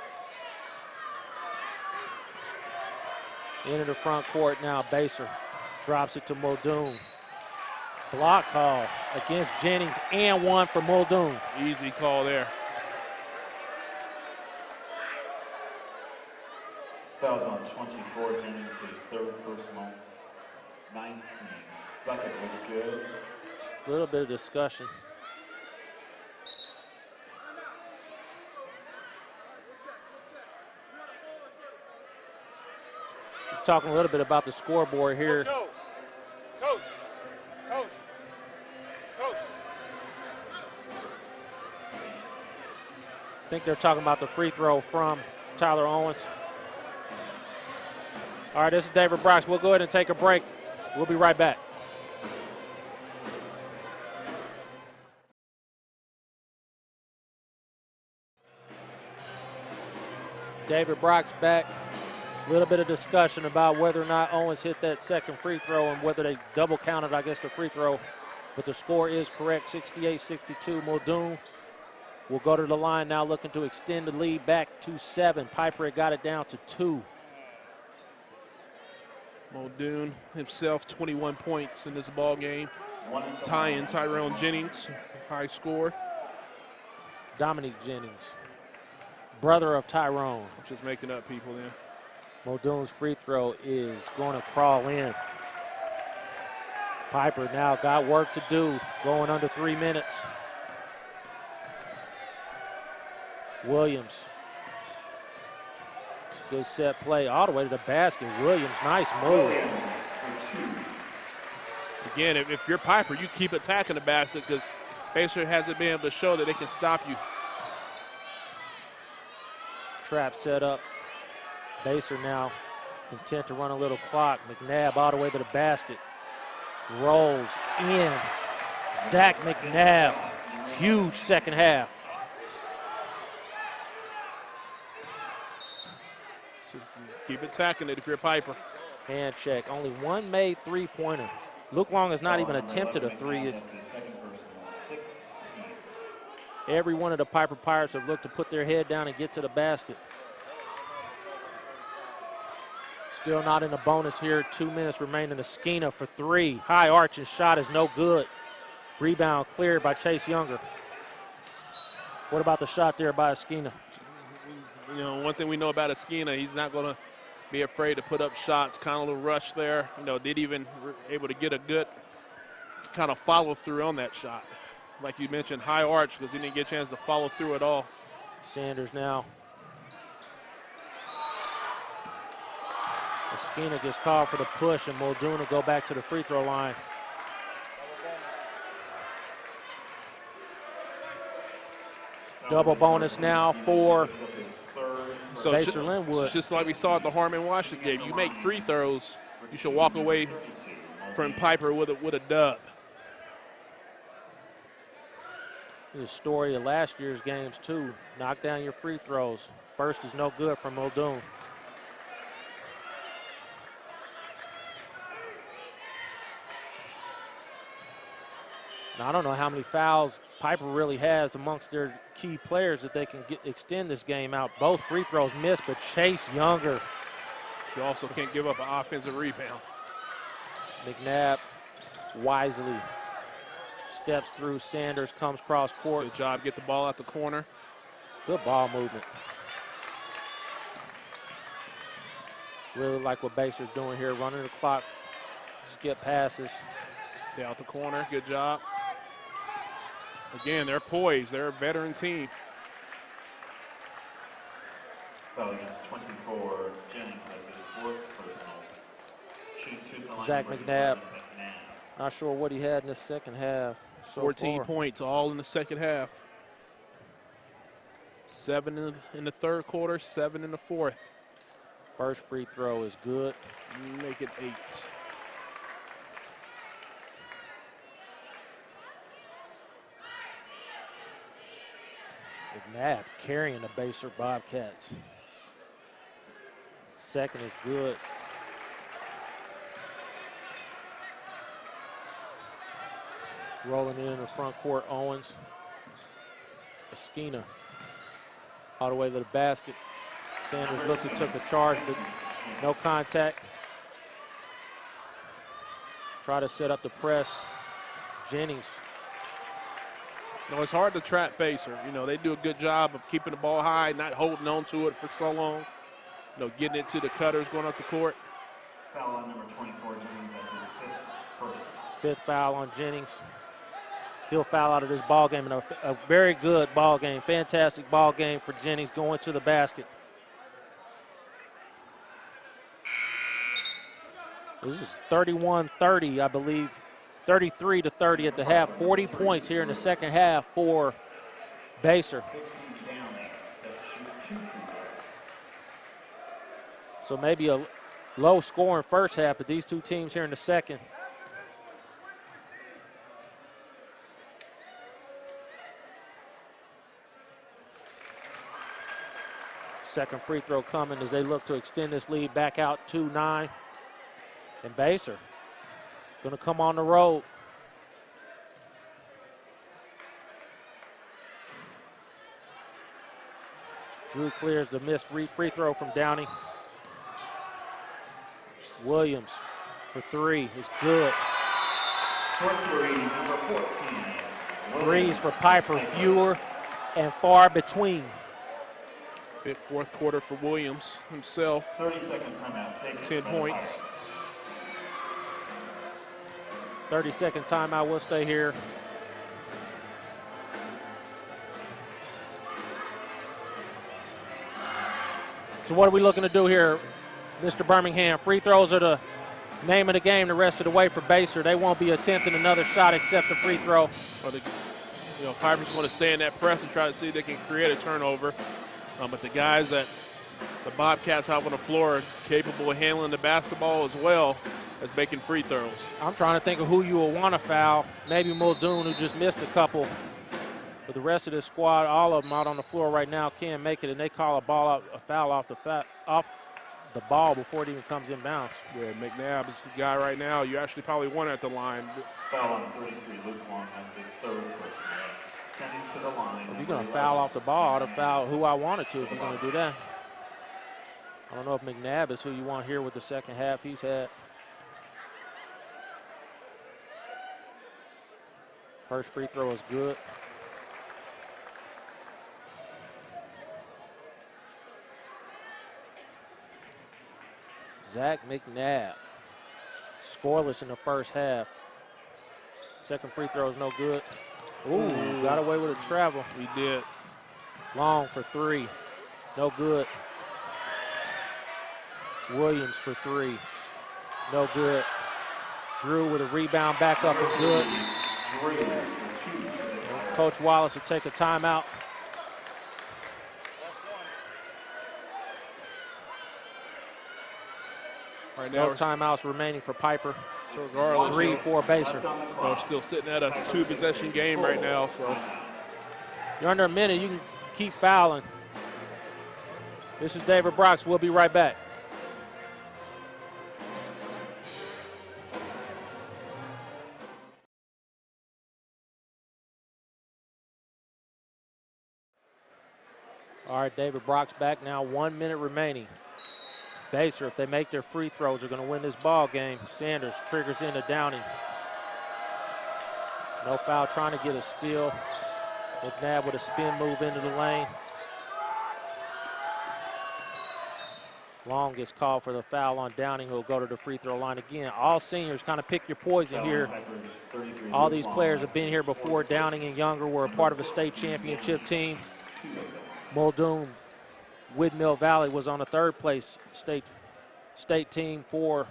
Into the front court now, Basehor drops it to Muldoon. Block call against Jennings and one for Muldoon. Easy call there. Fouls on 24. Jennings, his third personal, 9th team. Bucket was good. A little bit of discussion. We're talking a little bit about the scoreboard here. Coach. I think they're talking about the free throw from Tyler Owens. All right, this is David Brox. We'll go ahead and take a break. We'll be right back. David Brox back. A little bit of discussion about whether or not Owens hit that second free throw and whether they double counted, I guess, the free throw. But the score is correct, 68-62. Muldoon will go to the line now, looking to extend the lead back to 7. Piper had got it down to 2. Muldoon himself 21 points in this ball game, tying Tyrone Jennings, high score. Dominique Jennings, brother of Tyrone. Just making up people there. Muldoon's free throw is going to crawl in. Piper now got work to do, going under 3 minutes. Williams. Good set play all the way to the basket. Williams, nice move. Again, if you're Piper, you keep attacking the basket because Basehor hasn't been able to show that they can stop you. Trap set up. Basehor now content to run a little clock. McNabb all the way to the basket. Rolls in. Zach McNabb, huge second half. So keep attacking it if you're Piper. Hand check. Only one made three-pointer. Luke Long has not even attempted a three. Every one of the Piper Pirates have looked to put their head down and get to the basket. Still not in the bonus here. 2 minutes remaining. Esquina for 3. High arching shot is no good. Rebound cleared by Chase Younger. What about the shot there by Esquina? You know, one thing we know about Esquina, he's not going to be afraid to put up shots. Kind of a little rush there. You know, did even able to get a good kind of follow through on that shot. Like you mentioned, high arch because he didn't get a chance to follow through at all. Sanders now. Esquina gets called for the push, and Muldoon will go back to the free throw line. Double bonus now for Basehor-Linwood. Just like we saw at the Harmon Washington game, you make free throws, you should walk away from Piper with a dub. This is a story of last year's games, too. Knock down your free throws. First is no good for Muldoon. Now, I don't know how many fouls Piper really has amongst their key players that they can extend this game out. Both free throws missed, but Chase Younger. You also can't give up an offensive rebound. McNabb wisely steps through. Sanders comes cross court. Good job, get the ball out the corner. Good ball movement. Really like what Basehor's doing here, running the clock, skip passes. Stay out the corner, good job. Again, they're poised. They're a veteran team. Foul against 24. Jennings, that's his 4th personal. Shoot to the line. Zach McNabb. Not sure what he had in the second half. 14 points, all in the second half. 7 in the third quarter, 7 in the fourth. First free throw is good. Make it 8. McNabb carrying the Basehor Bobcats. Second is good. Rolling it in the front court, Owens. Esquina all the way to the basket. Sanders looked and took the charge, but no contact. Try to set up the press. Jennings. No, it's hard to trap Baser. You know, they do a good job of keeping the ball high, not holding on to it for so long. You know, getting it to the cutters going up the court. Foul on number 24, Jennings. That's his 5th personal. 5th foul on Jennings. He'll foul out of this ball game. And a very good ball game, fantastic ball game for Jennings going to the basket. This is 31-30, I believe. 33-30 at the half. 40 points here in the second half for Baser. 15 Downing, set to shoot 2 free throws. So maybe a low scoring first half, but these two teams here in the second. Second free throw coming as they look to extend this lead back out 2-9. And Baser going to come on the road. Drew clears the missed free throw from Downey. Williams for 3 is good. For 3, number 14. Threes for Piper, fewer and far between. Big fourth quarter for Williams himself. 30-second timeout. Taken 10 by the points. Pirates. 30-second timeout. We'll stay here. So what are we looking to do here, Mr. Birmingham? Free throws are the name of the game the rest of the way for Baser. They won't be attempting another shot except the free throw. Well, Piper's want to stay in that press and try to see if they can create a turnover. But the guys that the Bobcats have on the floor are capable of handling the basketball as well as making free throws. I'm trying to think of who you will want to foul. Maybe Muldoon, who just missed a couple. But the rest of this squad, all of them out on the floor right now, can't make it, and they call a foul off the ball before it even comes in bounds. Yeah, McNabb is the guy right now. You actually probably want at the line. Foul on 33, Luke Long. That's his 3rd personal. Sending to the line. If you're going to foul off the ball, I'd have fouled who I wanted to if you're going to do that. I don't know if McNabb is who you want here with the second half he's had. First free throw is good. Zach McNabb, scoreless in the first half. Second free throw is no good. Ooh, got away with a travel. We did. Long for 3, no good. Williams for 3, no good. Drew with a rebound back up and good. Coach Wallace will take a timeout. Right now, No timeouts remaining for Piper. So regardless, 3 for Baser. we're still sitting at a 2-possession game right now. So You're under a minute. You can keep fouling. This is David Brox. We'll be right back. All right, David Brox back now. 1 minute remaining. Baser, if they make their free throws, are going to win this ball game. Sanders triggers into Downing. No foul, trying to get a steal. McNabb with a spin move into the lane. Long gets called for the foul on Downing, who will go to the free throw line again. All seniors, kind of pick your poison here. All these players have been here before. Downing and Younger were a part of a state championship team. Muldoon, Woodmill Valley was on a 3rd place state team for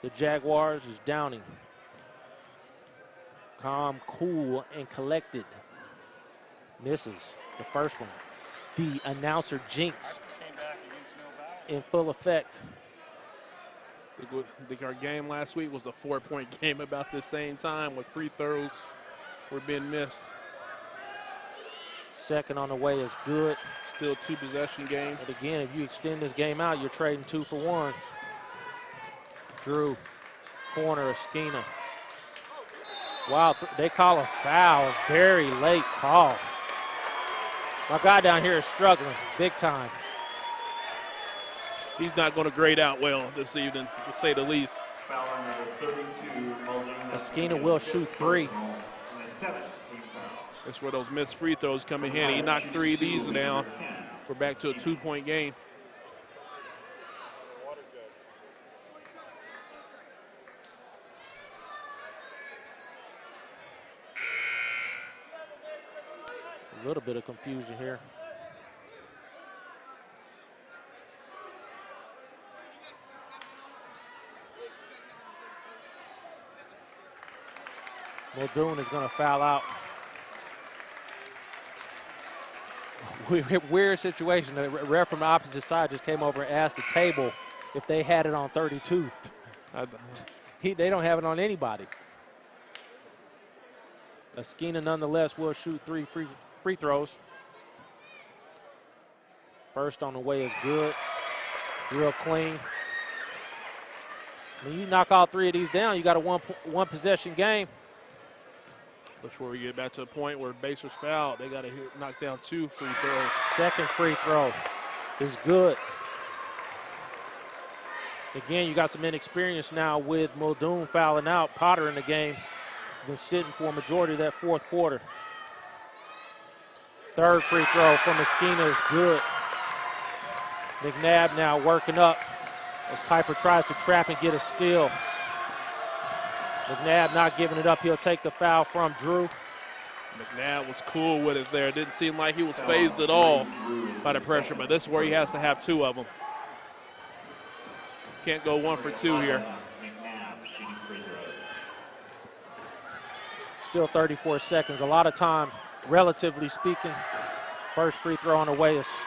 the Jaguars. Is Downing. Calm, cool, and collected. Misses the first one. The announcer jinx in full effect. I think our game last week was a 4-point game about the same time with free throws were being missed. Second on the way is good. Still 2-possession game. But again, if you extend this game out, you're trading 2 for 1s. Drew, corner of Skeena. Wow, they call a foul. A very late call. My guy down here is struggling big time. He's not going to grade out well this evening, to say the least. Foul on number 32, Muldoon. Skeena will shoot 3. And the 7th team foul. That's where those missed free throws come in handy. He knocked 3 of these down. We're back to a 2-point game. A little bit of confusion here. Muldoon is going to foul out. Weird situation. The ref from the opposite side just came over and asked the table if they had it on 32. They don't have it on anybody. Skeena nonetheless will shoot 3 free throws. First on the way is good. Real clean. When you knock all 3 of these down, you got a one possession game. Before we get back to the point where Baser's fouled, they got to knock down 2 free throws. Second free throw is good. Again, you got some inexperience now with Muldoon fouling out. Potter in the game. Been sitting for a majority of that 4th quarter. Third free throw from Skeena is good. McNabb now working up as Piper tries to trap and get a steal. McNabb not giving it up. He'll take the foul from Drew. McNabb was cool with it there. It didn't seem like he was phased at all by the pressure, but this is where he has to have 2 of them. Can't go 1 for 2 here. Still 34 seconds. A lot of time, relatively speaking. First free throw on the way is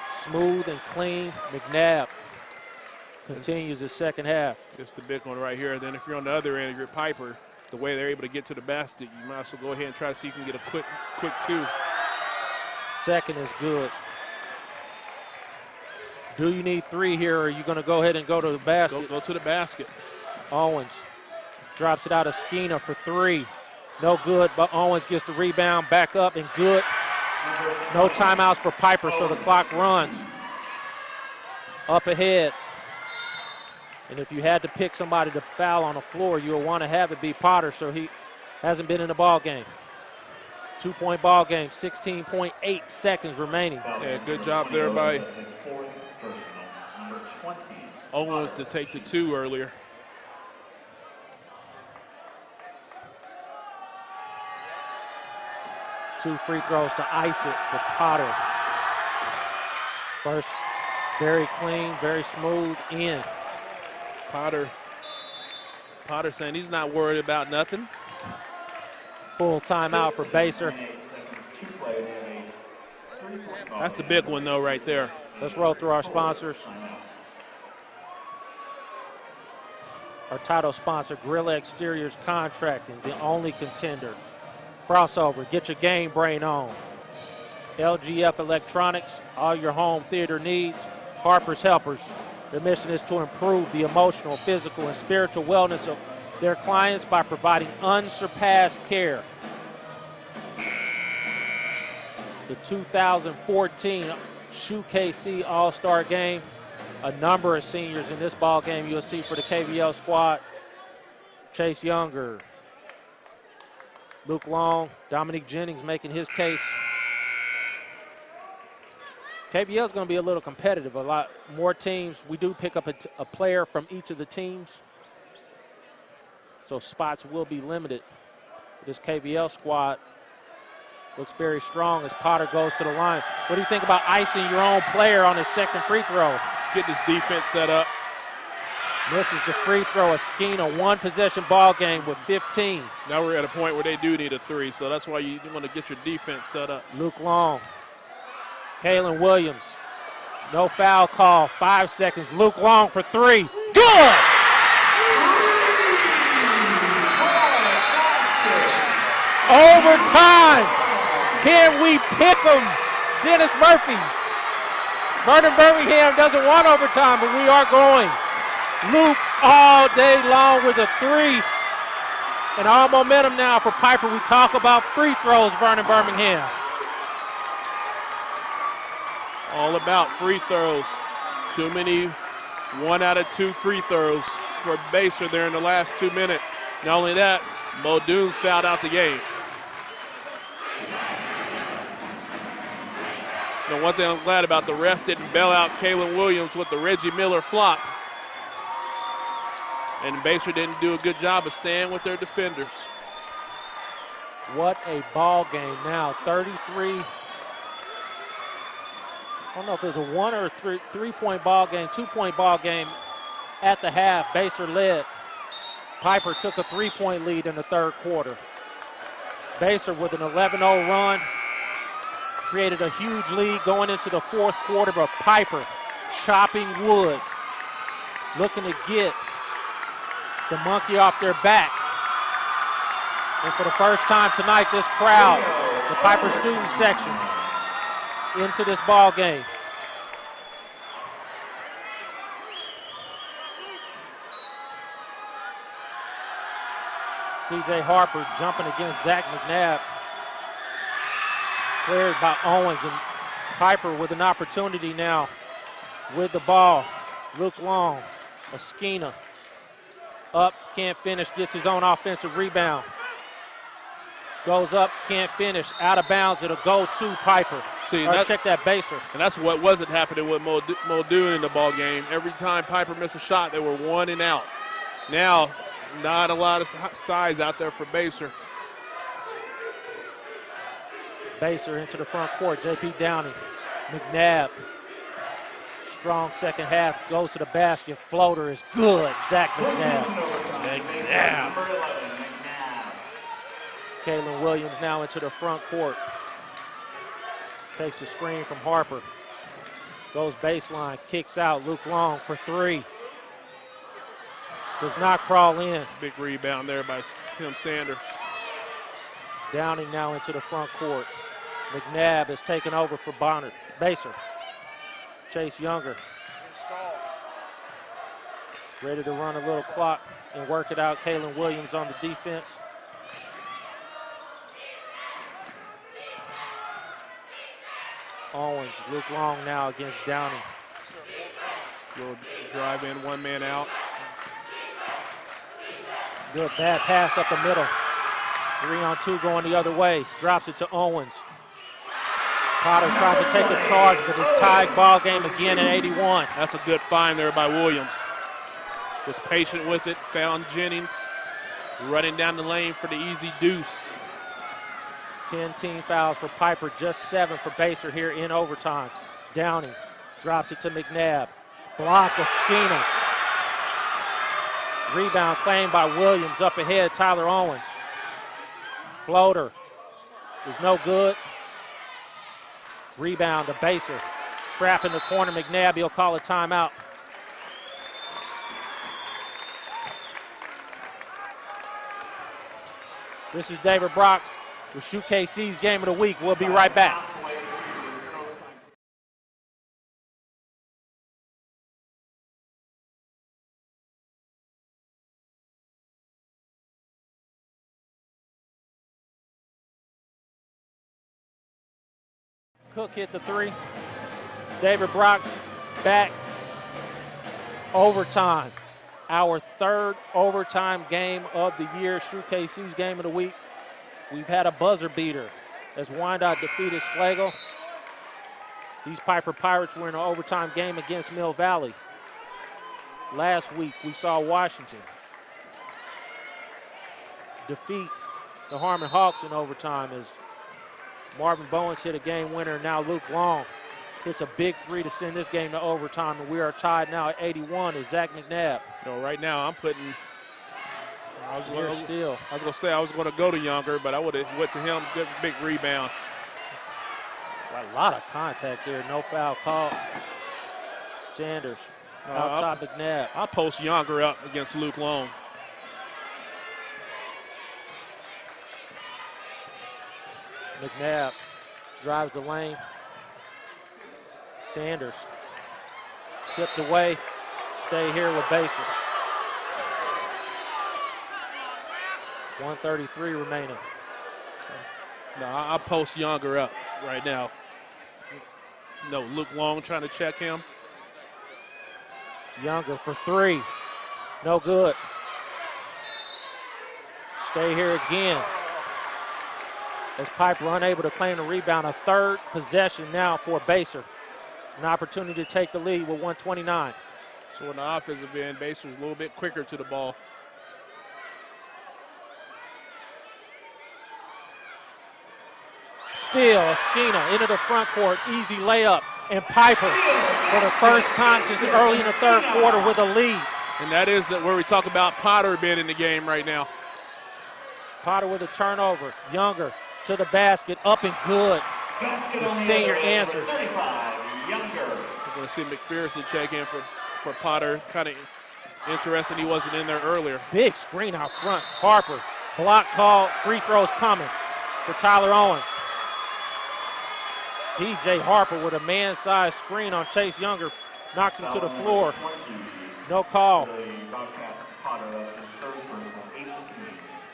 smooth and clean. McNabb continues the second half. Just the big one right here. Then if you're on the other end, if you're Piper, the way they're able to get to the basket, you might as well go ahead and try to see if you can get a quick 2. Second is good. Do you need 3 here, or are you going to go ahead and go to the basket? Go to the basket. Owens drops it out of Skeena for 3. No good, but Owens gets the rebound, back up and good. No timeouts for Piper, so the clock runs. Up ahead. And if you had to pick somebody to foul on the floor, you would want to have it be Potter, so he hasn't been in the ball game. 2-point ball game, 16.8 seconds remaining. Yeah, good job there by Owens to take the 2 earlier. Two free throws to ice it for Potter. First, very clean, very smooth in. Potter saying he's not worried about nothing. Full timeout for Baser. That's the big one, though, right there. Let's roll through our sponsors. Our title sponsor, Gorilla Exteriors Contracting, the only contender. Crossover, get your game brain on. LGF Electronics, all your home theater needs. Harper's Helpers, their mission is to improve the emotional, physical, and spiritual wellness of their clients by providing unsurpassed care. The 2014 SHUKC All-Star Game. A number of seniors in this ball game you'll see for the KVL squad. Chase Younger, Luke Long, Dominique Jennings making his case. KVL is going to be a little competitive. A lot more teams. We do pick up a player from each of the teams, so spots will be limited. This KVL squad looks very strong as Potter goes to the line. What do you think about icing your own player on his second free throw? Get this defense set up. Misses the free throw. A Skeena one-possession ball game with 15. Now we're at a point where they do need a 3, so that's why you want to get your defense set up. Luke Long. Kalen Williams. No foul call. 5 seconds. Luke Long for 3. Good! Overtime. Can we pick them? Dennis Murphy. Vernon Birmingham doesn't want overtime, but we are going. Luke all day long with a 3. And all momentum now for Piper. We talk about free throws, Vernon Birmingham. All about free throws. Too many 1 out of 2 free throws for Basehor there in the last 2 minutes. Not only that, Muldoon's fouled out the game. Now, one thing I'm glad about, the ref didn't bail out Kalen Williams with the Reggie Miller flop. And Basehor didn't do a good job of staying with their defenders. What a ball game now. 33. I don't know if it was a 1 or 3-point ball game, 2-point ball game at the half. Basehor led. Piper took a 3-point lead in the third quarter. Basehor with an 11-0 run. Created a huge lead going into the fourth quarter, but Piper chopping wood, looking to get the monkey off their back. And for the first time tonight, this crowd, the Piper student section, into this ball game. C.J. Harper jumping against Zach McNabb. Cleared by Owens, and Piper with an opportunity now with the ball. Luke Long, Askina, up, can't finish, gets his own offensive rebound. Goes up, can't finish, out of bounds, it'll go to Piper. See, check that Basehor. And that's what wasn't happening with Muldoon in the ball game. Every time Piper missed a shot, they were 1 and out. Now, not a lot of size out there for Basehor. Basehor into the front court, J.P. Downey. McNabb, strong second half, goes to the basket, floater is good, Zach McNabb. Kalen Williams now into the front court. Takes the screen from Harper. Goes baseline, kicks out, Luke Long for 3. Does not crawl in. Big rebound there by Tim Sanders. Downing now into the front court. McNabb is taken over for Basehor. Chase Younger. Ready to run a little clock and work it out. Kalen Williams on the defense. Owens, Luke Long now against Downing. Little drive in, 1 man out. Good bad pass up the middle. 3-on-2 going the other way. Drops it to Owens. Potter tries to take a charge, but it's tied ball game again at 81. That's a good find there by Williams. Was patient with it, found Jennings. Running down the lane for the easy deuce. 10 team fouls for Piper, just 7 for Basehor here in overtime. Downing drops it to McNabb. Block of Skeena. Rebound claimed by Williams. Up ahead, Tyler Owens. Floater is no good. Rebound to Basehor. Trap in the corner, McNabb, he'll call a timeout. This is David Brox with SHUKC's Game of the Week. We'll be right back. Cook hit the 3. David Brox back. Overtime. Our 3rd overtime game of the year, SHUKC's Game of the Week. We've had a buzzer beater as Wyandotte defeated Schlegel. These Piper Pirates were in an overtime game against Mill Valley. Last week, we saw Washington defeat the Harmon Hawks in overtime as Marvin Bowens hit a game winner. Now Luke Long hits a big 3 to send this game to overtime, and we are tied now at 81 as Zach McNabb. Right now I'm putting. I was going to say I was going to go to Younger, but I would have went to him. Good big rebound. A lot of contact there. No foul call. Sanders out top McNabb. I'll post Younger up against Luke Long. McNabb drives the lane. Sanders tipped away. Stay here with Basehor. 1:33 remaining. No, I'll post Younger up right now. No, Luke Long trying to check him. Younger for 3. No good. Stay here again. As Piper unable to claim the rebound. A third possession now for Basehor. An opportunity to take the lead with 1:29. So in the offensive end, Basehor's a little bit quicker to the ball. Steal, Esquina into the front court, easy layup, and Piper for the first time since early in the third quarter with a lead. And that is where we talk about Potter being in the game right now. Potter with a turnover, Younger to the basket, up and good. The senior answers. We're going to see McPherson check in for Potter. Kind of interesting he wasn't in there earlier. Big screen out front. Harper, block call, free throws coming for Tyler Owens. C.J. Harper with a man-sized screen on Chase Younger, knocks him to the floor. No call.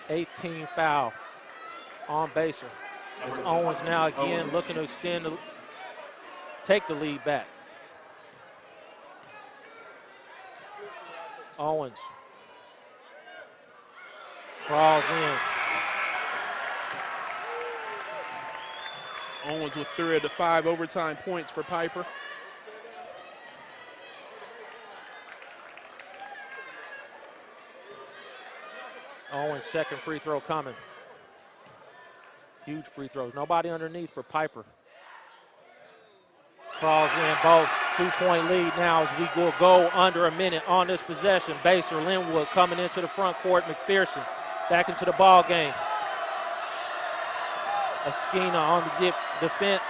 18 foul on Basehor. As Owens now again looking to take the lead back. Owens crawls in. Owens with 3 of the 5 overtime points for Piper. Owens' second free throw coming. Huge free throws. Nobody underneath for Piper. Crawls in both. 2-point lead now as we will go under a minute on this possession. Basehor-Linwood coming into the front court. McPherson back into the ball game. Esquina on the defense.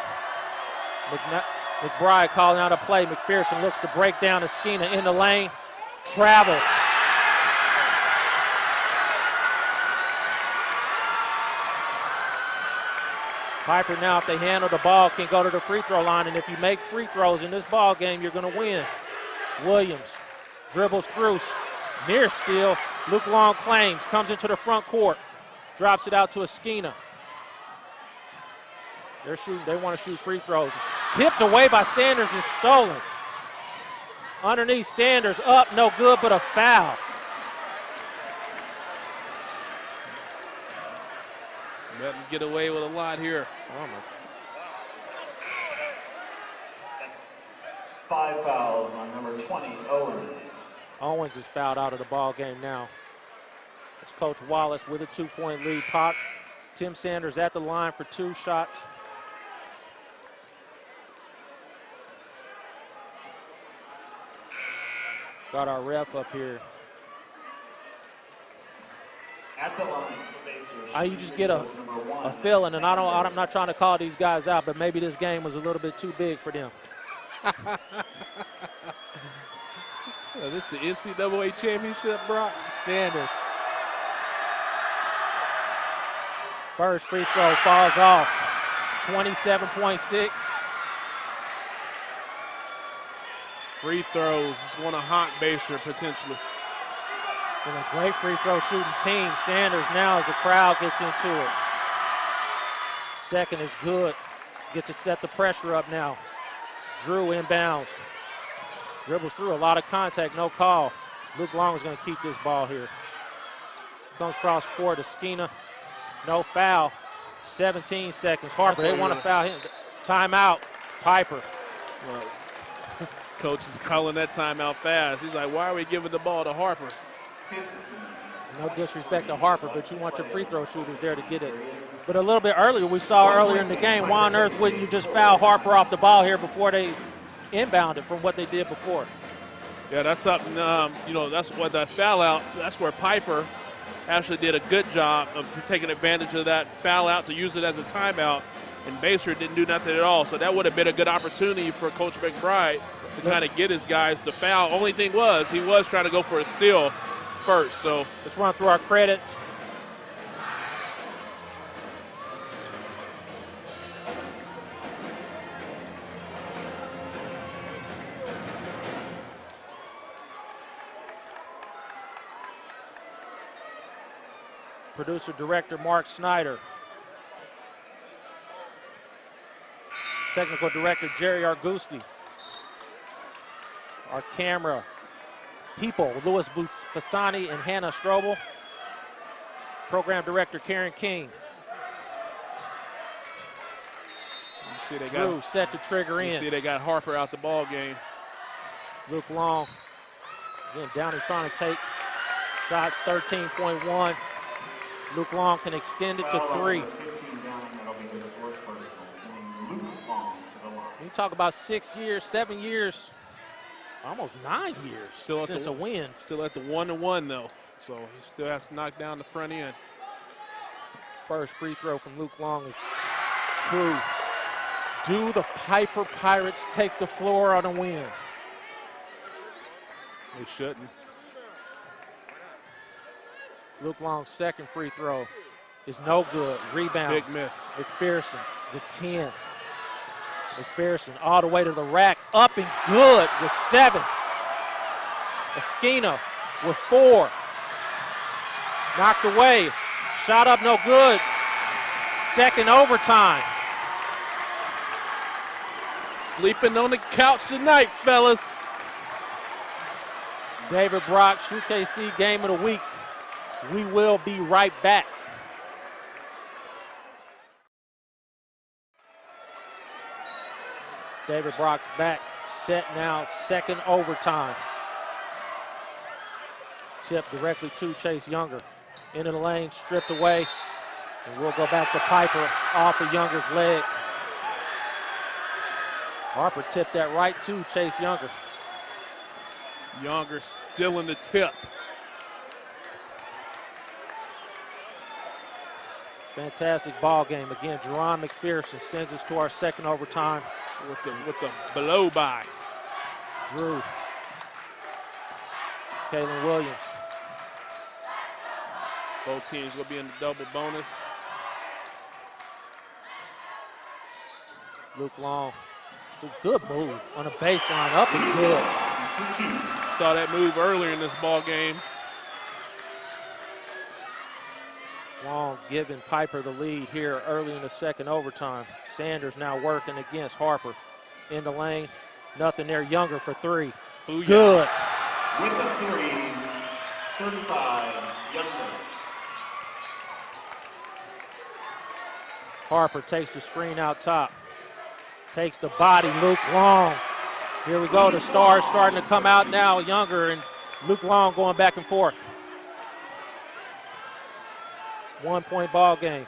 McBride calling out a play. McPherson looks to break down Esquina in the lane. Travels. Piper now, if they handle the ball, can go to the free throw line, and if you make free throws in this ball game, you're going to win. Williams dribbles through, near steal. Luke Long claims, comes into the front court, drops it out to Esquina. They're shooting. They want to shoot free throws. Tipped away by Sanders and stolen. Underneath Sanders, up, no good, but a foul. Let him get away with a lot here. Oh my. 5 fouls on number 20, Owens. Owens is fouled out of the ball game now. It's Coach Wallace with a 2-point lead. Tim Sanders at the line for 2 shots. Got our ref up here. At the line for Basehor. You just get a feeling, and I'm not trying to call these guys out, but maybe this game was a little bit too big for them. This is the NCAA championship, Brock. Sanders. First free throw falls off. 27.6. Free throws is going to haunt Basehor potentially. And a great free throw shooting team. Sanders now as the crowd gets into it. Second is good. Get to set the pressure up now. Drew inbounds. Dribbles through, a lot of contact, no call. Luke Long is going to keep this ball here. Comes cross court, Esquina. No foul. 17 seconds. Harper, they want to foul him. Timeout. Piper. Well, Coach is calling that timeout fast. He's like, why are we giving the ball to Harper? No disrespect to Harper, but you want your free throw shooters there to get it. But a little bit earlier, we saw earlier in the game, why on earth wouldn't you just foul Harper off the ball here before they inbounded from what they did before? Yeah, that's something, that's what that foul out, that's where Piper actually did a good job of taking advantage of that foul out to use it as a timeout, and Basehor didn't do nothing at all. So that would have been a good opportunity for Coach McBride to kind of get his guys to foul. Only thing was, he was trying to go for a steal first. So let's run through our credits. Producer director Mark Snyder. Technical director Jerry Argusti. Our camera people, Louis Fasani and Hannah Strobel. Program Director Karen King. You see they Drew got, set to trigger in. You see they got Harper out the ball game. Luke Long. Again, Downey trying to take shots, 13.1. Luke Long can extend it to 3. 15 down, that'll be his 4th personal, sending Luke Long to the line. You talk about 6 years, 7 years, almost 9 years Still since a win. Still at the 1-1 though, so he still has to knock down the front end. First free throw from Luke Long is true. Do the Piper Pirates take the floor on a win? They shouldn't. Luke Long's second free throw is no good. Rebound. Big miss. McPherson, the 10. McPherson all the way to the rack. Up and good with 7. Esquina with 4. Knocked away. Shot up, no good. Second overtime. Sleeping on the couch tonight, fellas. David Brock, SHUKC Game of the Week. We will be right back. David Brock's back, set now, second overtime. Tip directly to Chase Younger. Into the lane, stripped away. And we'll go back to Piper off of Younger's leg. Harper tipped that right to Chase Younger. Younger still in the tip. Fantastic ball game. Again, Jerron McPherson sends us to our second overtime. With the blow by. Drew. Kaylin Williams. Both teams will be in the double bonus. Luke Long. Good move on a baseline, up and good. Saw that move earlier in this ball game. Long giving Piper the lead here early in the second overtime. Sanders now working against Harper. In the lane, nothing there. Younger for 3. Booyah. Good. With the 3, 35, Younger. Harper takes the screen out top. Takes the body, Luke Long. Here we go, the stars starting to come out now. Younger and Luke Long going back and forth. 1-point ball game.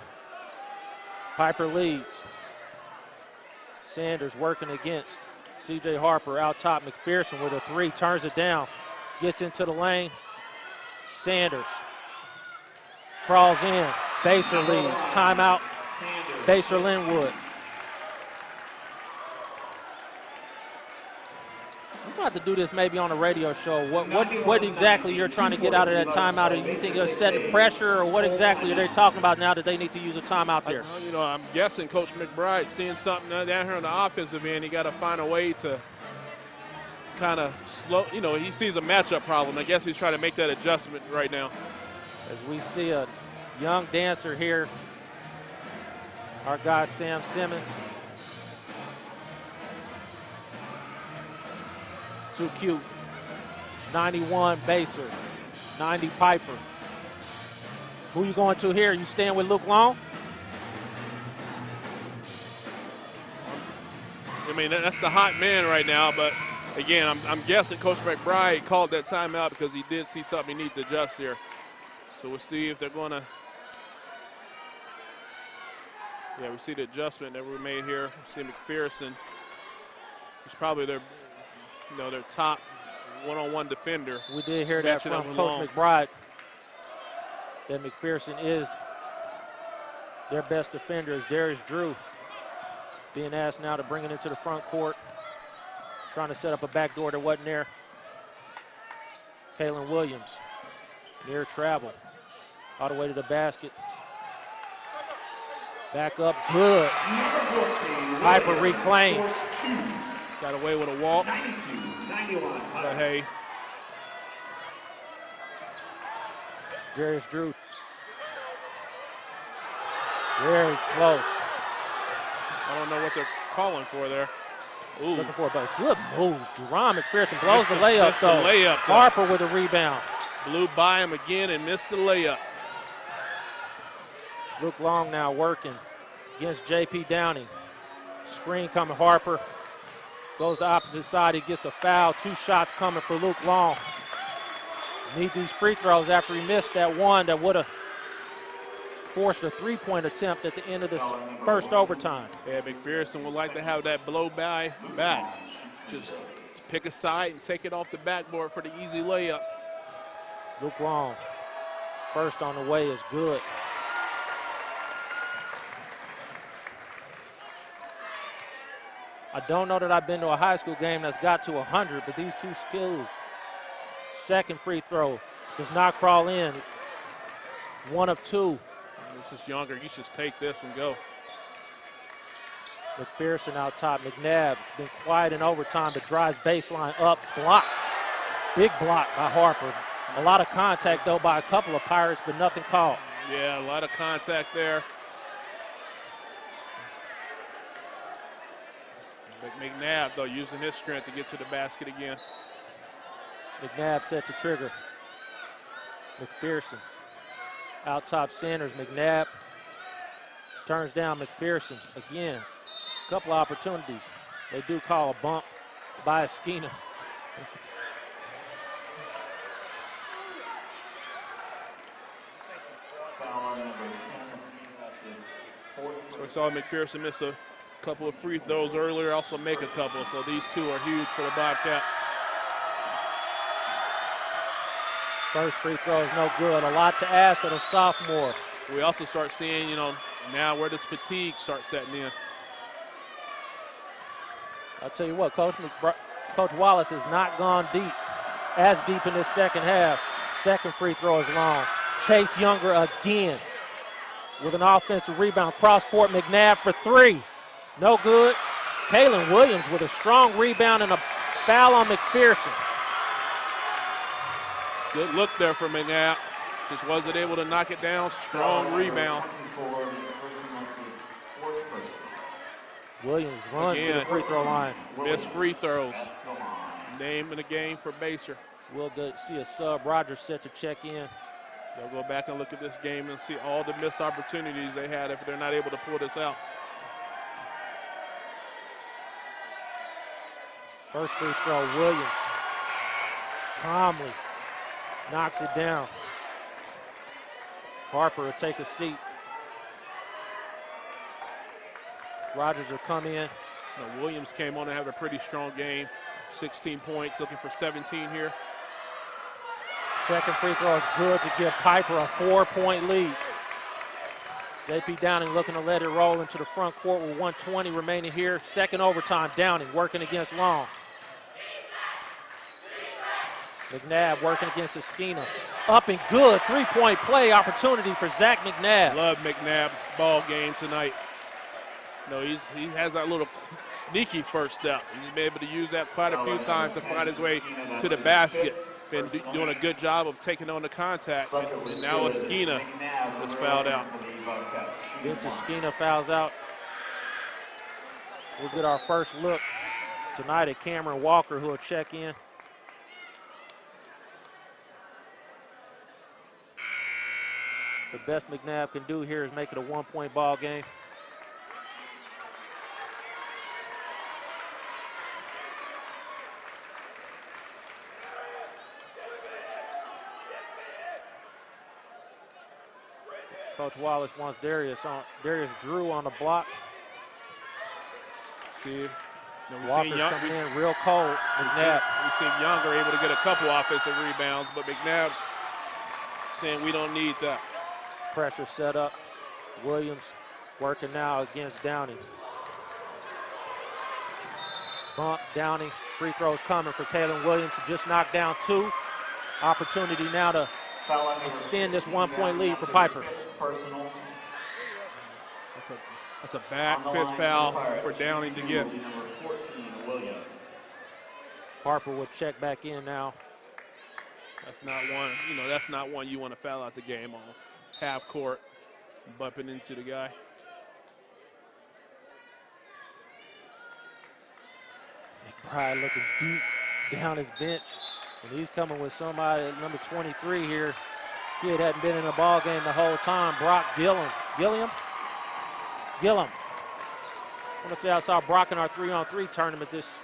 Piper leads. Sanders working against C.J. Harper out top. McPherson with a 3, turns it down. Gets into the lane. Sanders crawls in. Basehor leads. Timeout. Basehor-Linwood. We're about to do this maybe on a radio show. What exactly you're trying to get out of that timeout? Do you think you're setting pressure, or what exactly are they talking about now that they need to use a timeout there? I'm guessing Coach McBride seeing something down here on the offensive end. He got to find a way to kind of slow. He sees a matchup problem. I guess he's trying to make that adjustment right now. As we see a young dancer here, our guy Sam Simmons. Too cute. 91 Basehor, 90 Piper. Who you going to here? You staying with Luke Long? I mean, that's the hot man right now, but again, I'm guessing Coach McBride called that timeout because he did see something he needs to adjust here. So we'll see if they're going to. Yeah, we see the adjustment that we made here. We see McPherson. He's probably their top one-on-one defender. We did hear that from Coach McBride, that McPherson is their best defender, as Darius Drew being asked now to bring it into the front court, trying to set up a backdoor that wasn't there. Kaylin Williams, near travel, all the way to the basket. Back up, good. Piper reclaimed. Got away with a walk. 92-91. But hey. Darius Drew. Very close. I don't know what they're calling for there. Ooh. Looking for it, but good move. Jerron McPherson blows the layup, missed the though. layup, though. Harper with a rebound. Blew by him again and missed the layup. Luke Long now working against J.P. Downing. Screen coming, Harper. Goes to opposite side, he gets a foul. 2 shots coming for Luke Long. Need these free throws after he missed that one that would have forced a 3-point attempt at the end of the first overtime. Yeah, McPherson would like to have that blow by back. Just pick a side and take it off the backboard for the easy layup. Luke Long, first on the way, is good. I don't know that I've been to a high school game that's got to 100, but these two skills. Second free throw does not crawl in. 1 of 2. This is Younger. You should take this and go. McPherson out top. McNabb's been quiet in overtime, but drives baseline up. Block. Big block by Harper. A lot of contact, though, by a couple of Pirates, but nothing called. Yeah, a lot of contact there. McNabb, though, using his strength to get to the basket again. McNabb set to trigger. McPherson out top centers. McNabb turns down McPherson again. A couple of opportunities. They do call a bump by Esquina. Foul on number 10, Esquina. That's his 4th. We saw McPherson miss a couple of free throws earlier, also make a couple, so these two are huge for the Bobcats. First free throw is no good. A lot to ask of a sophomore. We also start seeing, now where does fatigue start setting in? I'll tell you what, Coach Wallace has not gone as deep in this second half. Second free throw is long. Chase Younger again with an offensive rebound. Cross court, McNabb for 3. No good. Kalen Williams with a strong rebound and a foul on McPherson. Good look there for McNabb. Just wasn't able to knock it down. Strong rebound. Williams runs to the free throw line. Missed free throws. Name in the game for Baser. We'll see a sub. Rogers set to check in. They'll go back and look at this game and see all the missed opportunities they had if they're not able to pull this out. First free throw, Williams. Calmly knocks it down. Harper will take a seat. Rogers will come in. Now Williams came on to have a pretty strong game. 16 points, looking for 17 here. Second free throw is good to give Piper a 4-point lead. J.P. Downing looking to let it roll into the front court with 1:20 remaining here. Second overtime, Downing working against Long. McNabb working against Esquina. Up and good, 3-point play opportunity for Zach McNabb. Love McNabb's ball game tonight. No, he has that little sneaky first step. He's been able to use that quite a few times to find his way to the basket. Been doing a good job of taking on the contact. And now Esquina was fouled out. Vince Esquina fouls out. We'll get our first look tonight at Cameron Walker, who will check in. The best McNabb can do here is make it a 1-point ball game. Coach Wallace wants Darius Drew on the block. See, Walker's coming in real cold. McNabb. We've seen Younger able to get a couple offensive rebounds, but McNabb's saying we don't need that. Pressure set up. Williams working now against Downing. Bump, Downing. Free throws coming for Kalen Williams, who just knocked down 2. Opportunity now to extend this 1-point lead for Piper. Personal. That's a bad fifth foul for Downing to get. Number 14, Williams. Harper will check back in now. That's not one you want to foul out the game on. Half court, bumping into the guy. McBride looking deep down his bench. And he's coming with somebody at number 23 here. Kid hadn't been in a ball game the whole time. Brock Gillum. Gillum. I want to say I saw Brock in our 3-on-3 tournament this.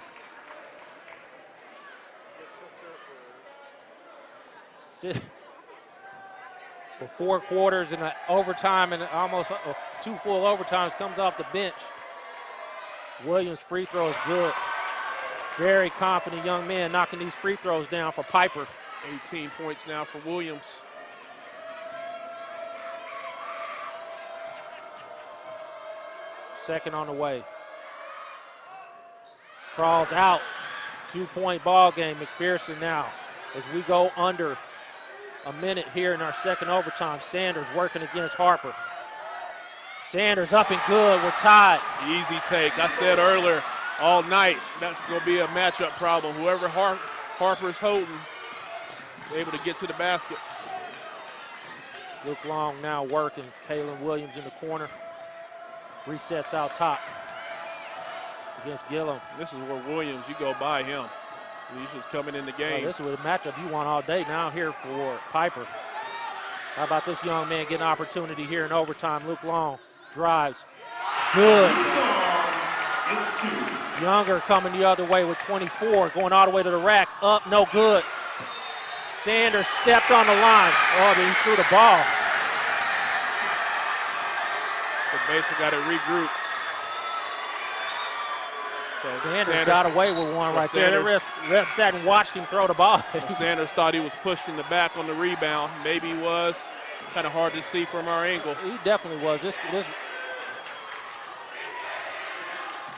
For 4 quarters and an overtime and almost 2 full overtimes, comes off the bench. Williams' free throw is good. Very confident young man knocking these free throws down for Piper. 18 points now for Williams. Second on the way. Crawls out. 2-point ball game. McPherson now as we go under a minute here in our second overtime. Sanders working against Harper. Sanders up and good. We're tied. Easy take. I said earlier all night that's going to be a matchup problem. Whoever Harper's holding, able to get to the basket. Luke Long now working. Kalen Williams in the corner. Resets out top against Gillum. This is where Williams, you go by him. He's just coming in the game. This is a matchup you want all day now here for Piper. How about this young man getting an opportunity here in overtime? Luke Long drives. Good. It's 2. Younger coming the other way with 24, going all the way to the rack. Up, no good. Sanders stepped on the line. Oh, but he threw the ball. The Baser got to regroup. Sanders got away with one right there. The ref sat and watched him throw the ball. Sanders thought he was pushed in the back on the rebound. Maybe he was. Kind of hard to see from our angle. He definitely was. This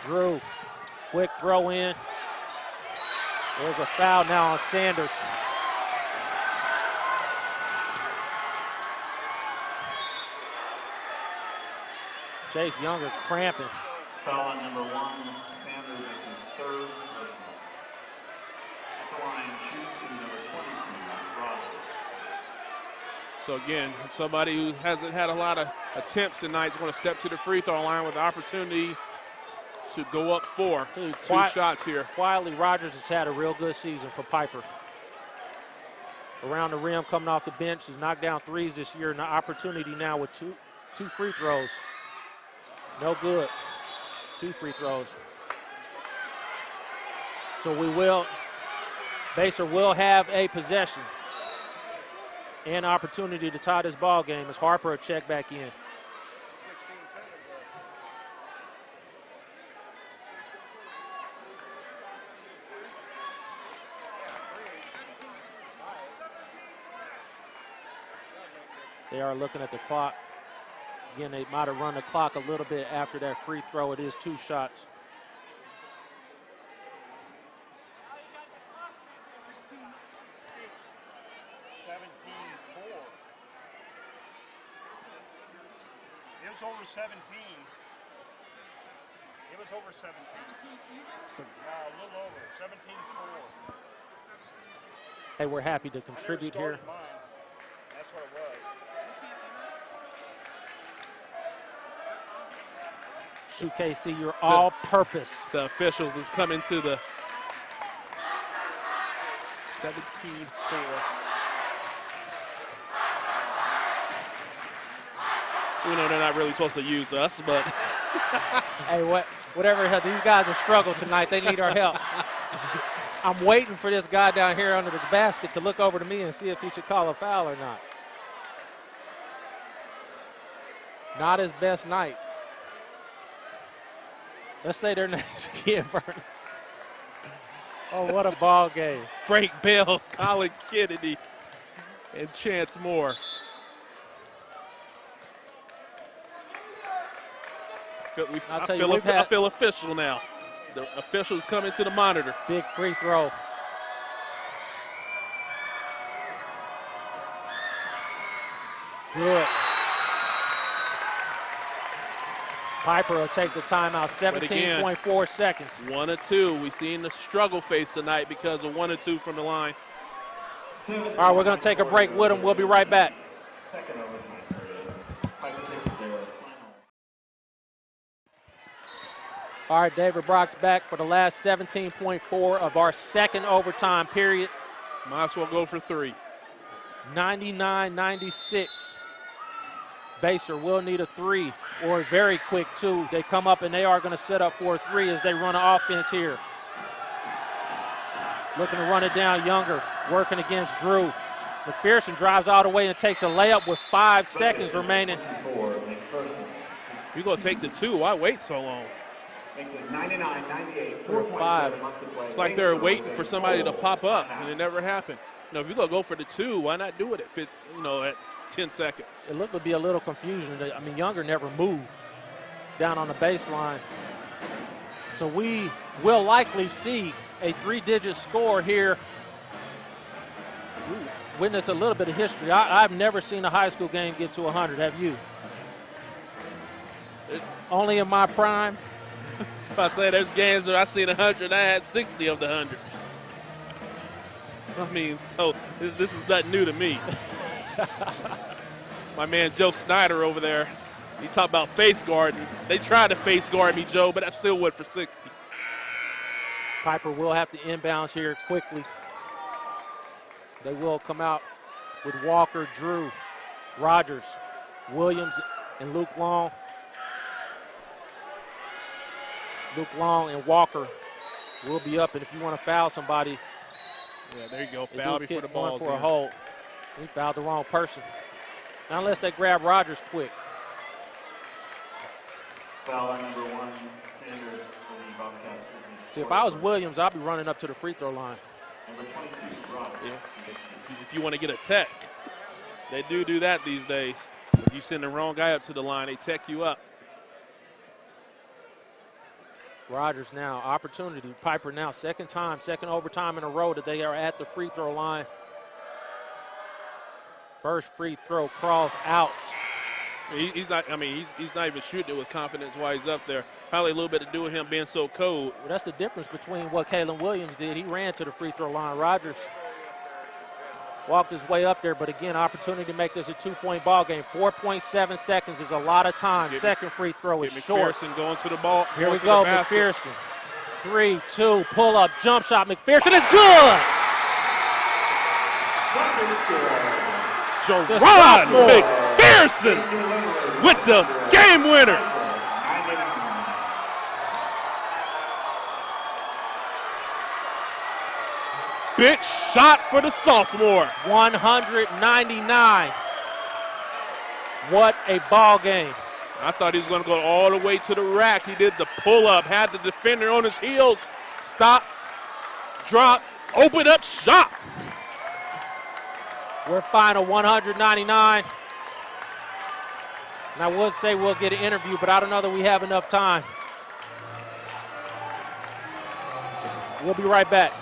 Drew, quick throw in. There's a foul now on Sanders. Chase Younger cramping. Foul on number 1. Sanders is his 3rd personal. At the line, shoot to number 22, Rogers. So again, somebody who hasn't had a lot of attempts tonight is going to step to the free throw line with the opportunity to go up 4. 2 shots here. Quietly, Rogers has had a real good season for Piper. Around the rim, coming off the bench, has knocked down 3s this year, and the opportunity now with two free throws. No good. 2 free throws. So Baser will have a possession and opportunity to tie this ball game as Harper will check back in. They are looking at the clock. Again, they might have run the clock a little bit after that free throw. It is 2 shots. It was over 17. It was over 17. A little over. 17-4. Hey, we're happy to contribute here. That's what it was. SHUKC, your all-purpose. The officials is coming to the 17-4. We know they're not really supposed to use us, but. Hey, whatever, these guys have struggled tonight. They need our help. I'm waiting for this guy down here under the basket to look over to me and see if he should call a foul or not. Not his best night. Let's say their names again, Vernon. Oh, what a ball game. Frank Bell, Colin Kennedy, and Chance Moore. I feel official now. The officials coming to the monitor. Big free throw. Good. Piper will take the timeout, 17.4 seconds. 1 or 2. We've seen the struggle face tonight because of 1 or 2 from the line. All right, we're going to take a break with them. We'll be right back. Second overtime period. Piper takes their final. All right, David Brock's back for the last 17.4 of our second overtime period. Might as well go for 3. 99-96. Baser will need a 3 or a very quick 2. They come up and they are going to set up for a 3 as they run an offense here. Looking to run it down. Younger working against Drew. McPherson drives all the way and takes a layup with 5 seconds remaining. If you're going to take the 2, why wait so long? Makes it 99-98, 4-5 left to play. It's like they're waiting for somebody to pop up, and it never happened. You know, if you're going to go for the 2, why not do it at 10 seconds? It looked to be a little confusion. I mean, Younger never moved down on the baseline. So we will likely see a 3-digit score here. Witness a little bit of history. I've never seen a high school game get to 100. Have you? Only in my prime. If I say there's games where I seen 100, I had 60 of the 100. I mean, so this is nothing new to me. My man Joe Snyder over there, he talked about face guarding. They tried to face guard me, Joe, but I still went for 60. Piper will have to inbounds here quickly. They will come out with Walker, Drew, Rogers, Williams, and Luke Long. Luke Long and Walker will be up, and if you want to foul somebody, yeah, there you go. Foul before the ball's for a hold. He fouled the wrong person. Not unless they grab Rogers quick. Foul on number 1, Sanders for the Bobcats. See, if I was Williams, I'd be running up to the free throw line. Number 22, Rogers. Yeah. If you want to get a tech, they do that these days. If you send the wrong guy up to the line, they tech you up. Rogers now, opportunity. Piper now, second overtime in a row that they are at the free throw line. First free throw crawls out. He's not even shooting it with confidence while he's up there. Probably a little bit to do with him being so cold. Well, that's the difference between what Kalen Williams did. He ran to the free throw line. Rogers walked his way up there, but again, opportunity to make this a 2-point ball game. 4.7 seconds is a lot of time. Second free throw is short. McPherson going to the ball. Here we go, McPherson. 3-2, pull up, jump shot. McPherson is good. Jerron McPherson with the game winner. Big shot for the sophomore. 199. What a ball game. I thought he was going to go all the way to the rack. He did the pull-up, had the defender on his heels. Stop, drop, open up, shot. We're final 199. And I would say we'll get an interview, but I don't know that we have enough time. We'll be right back.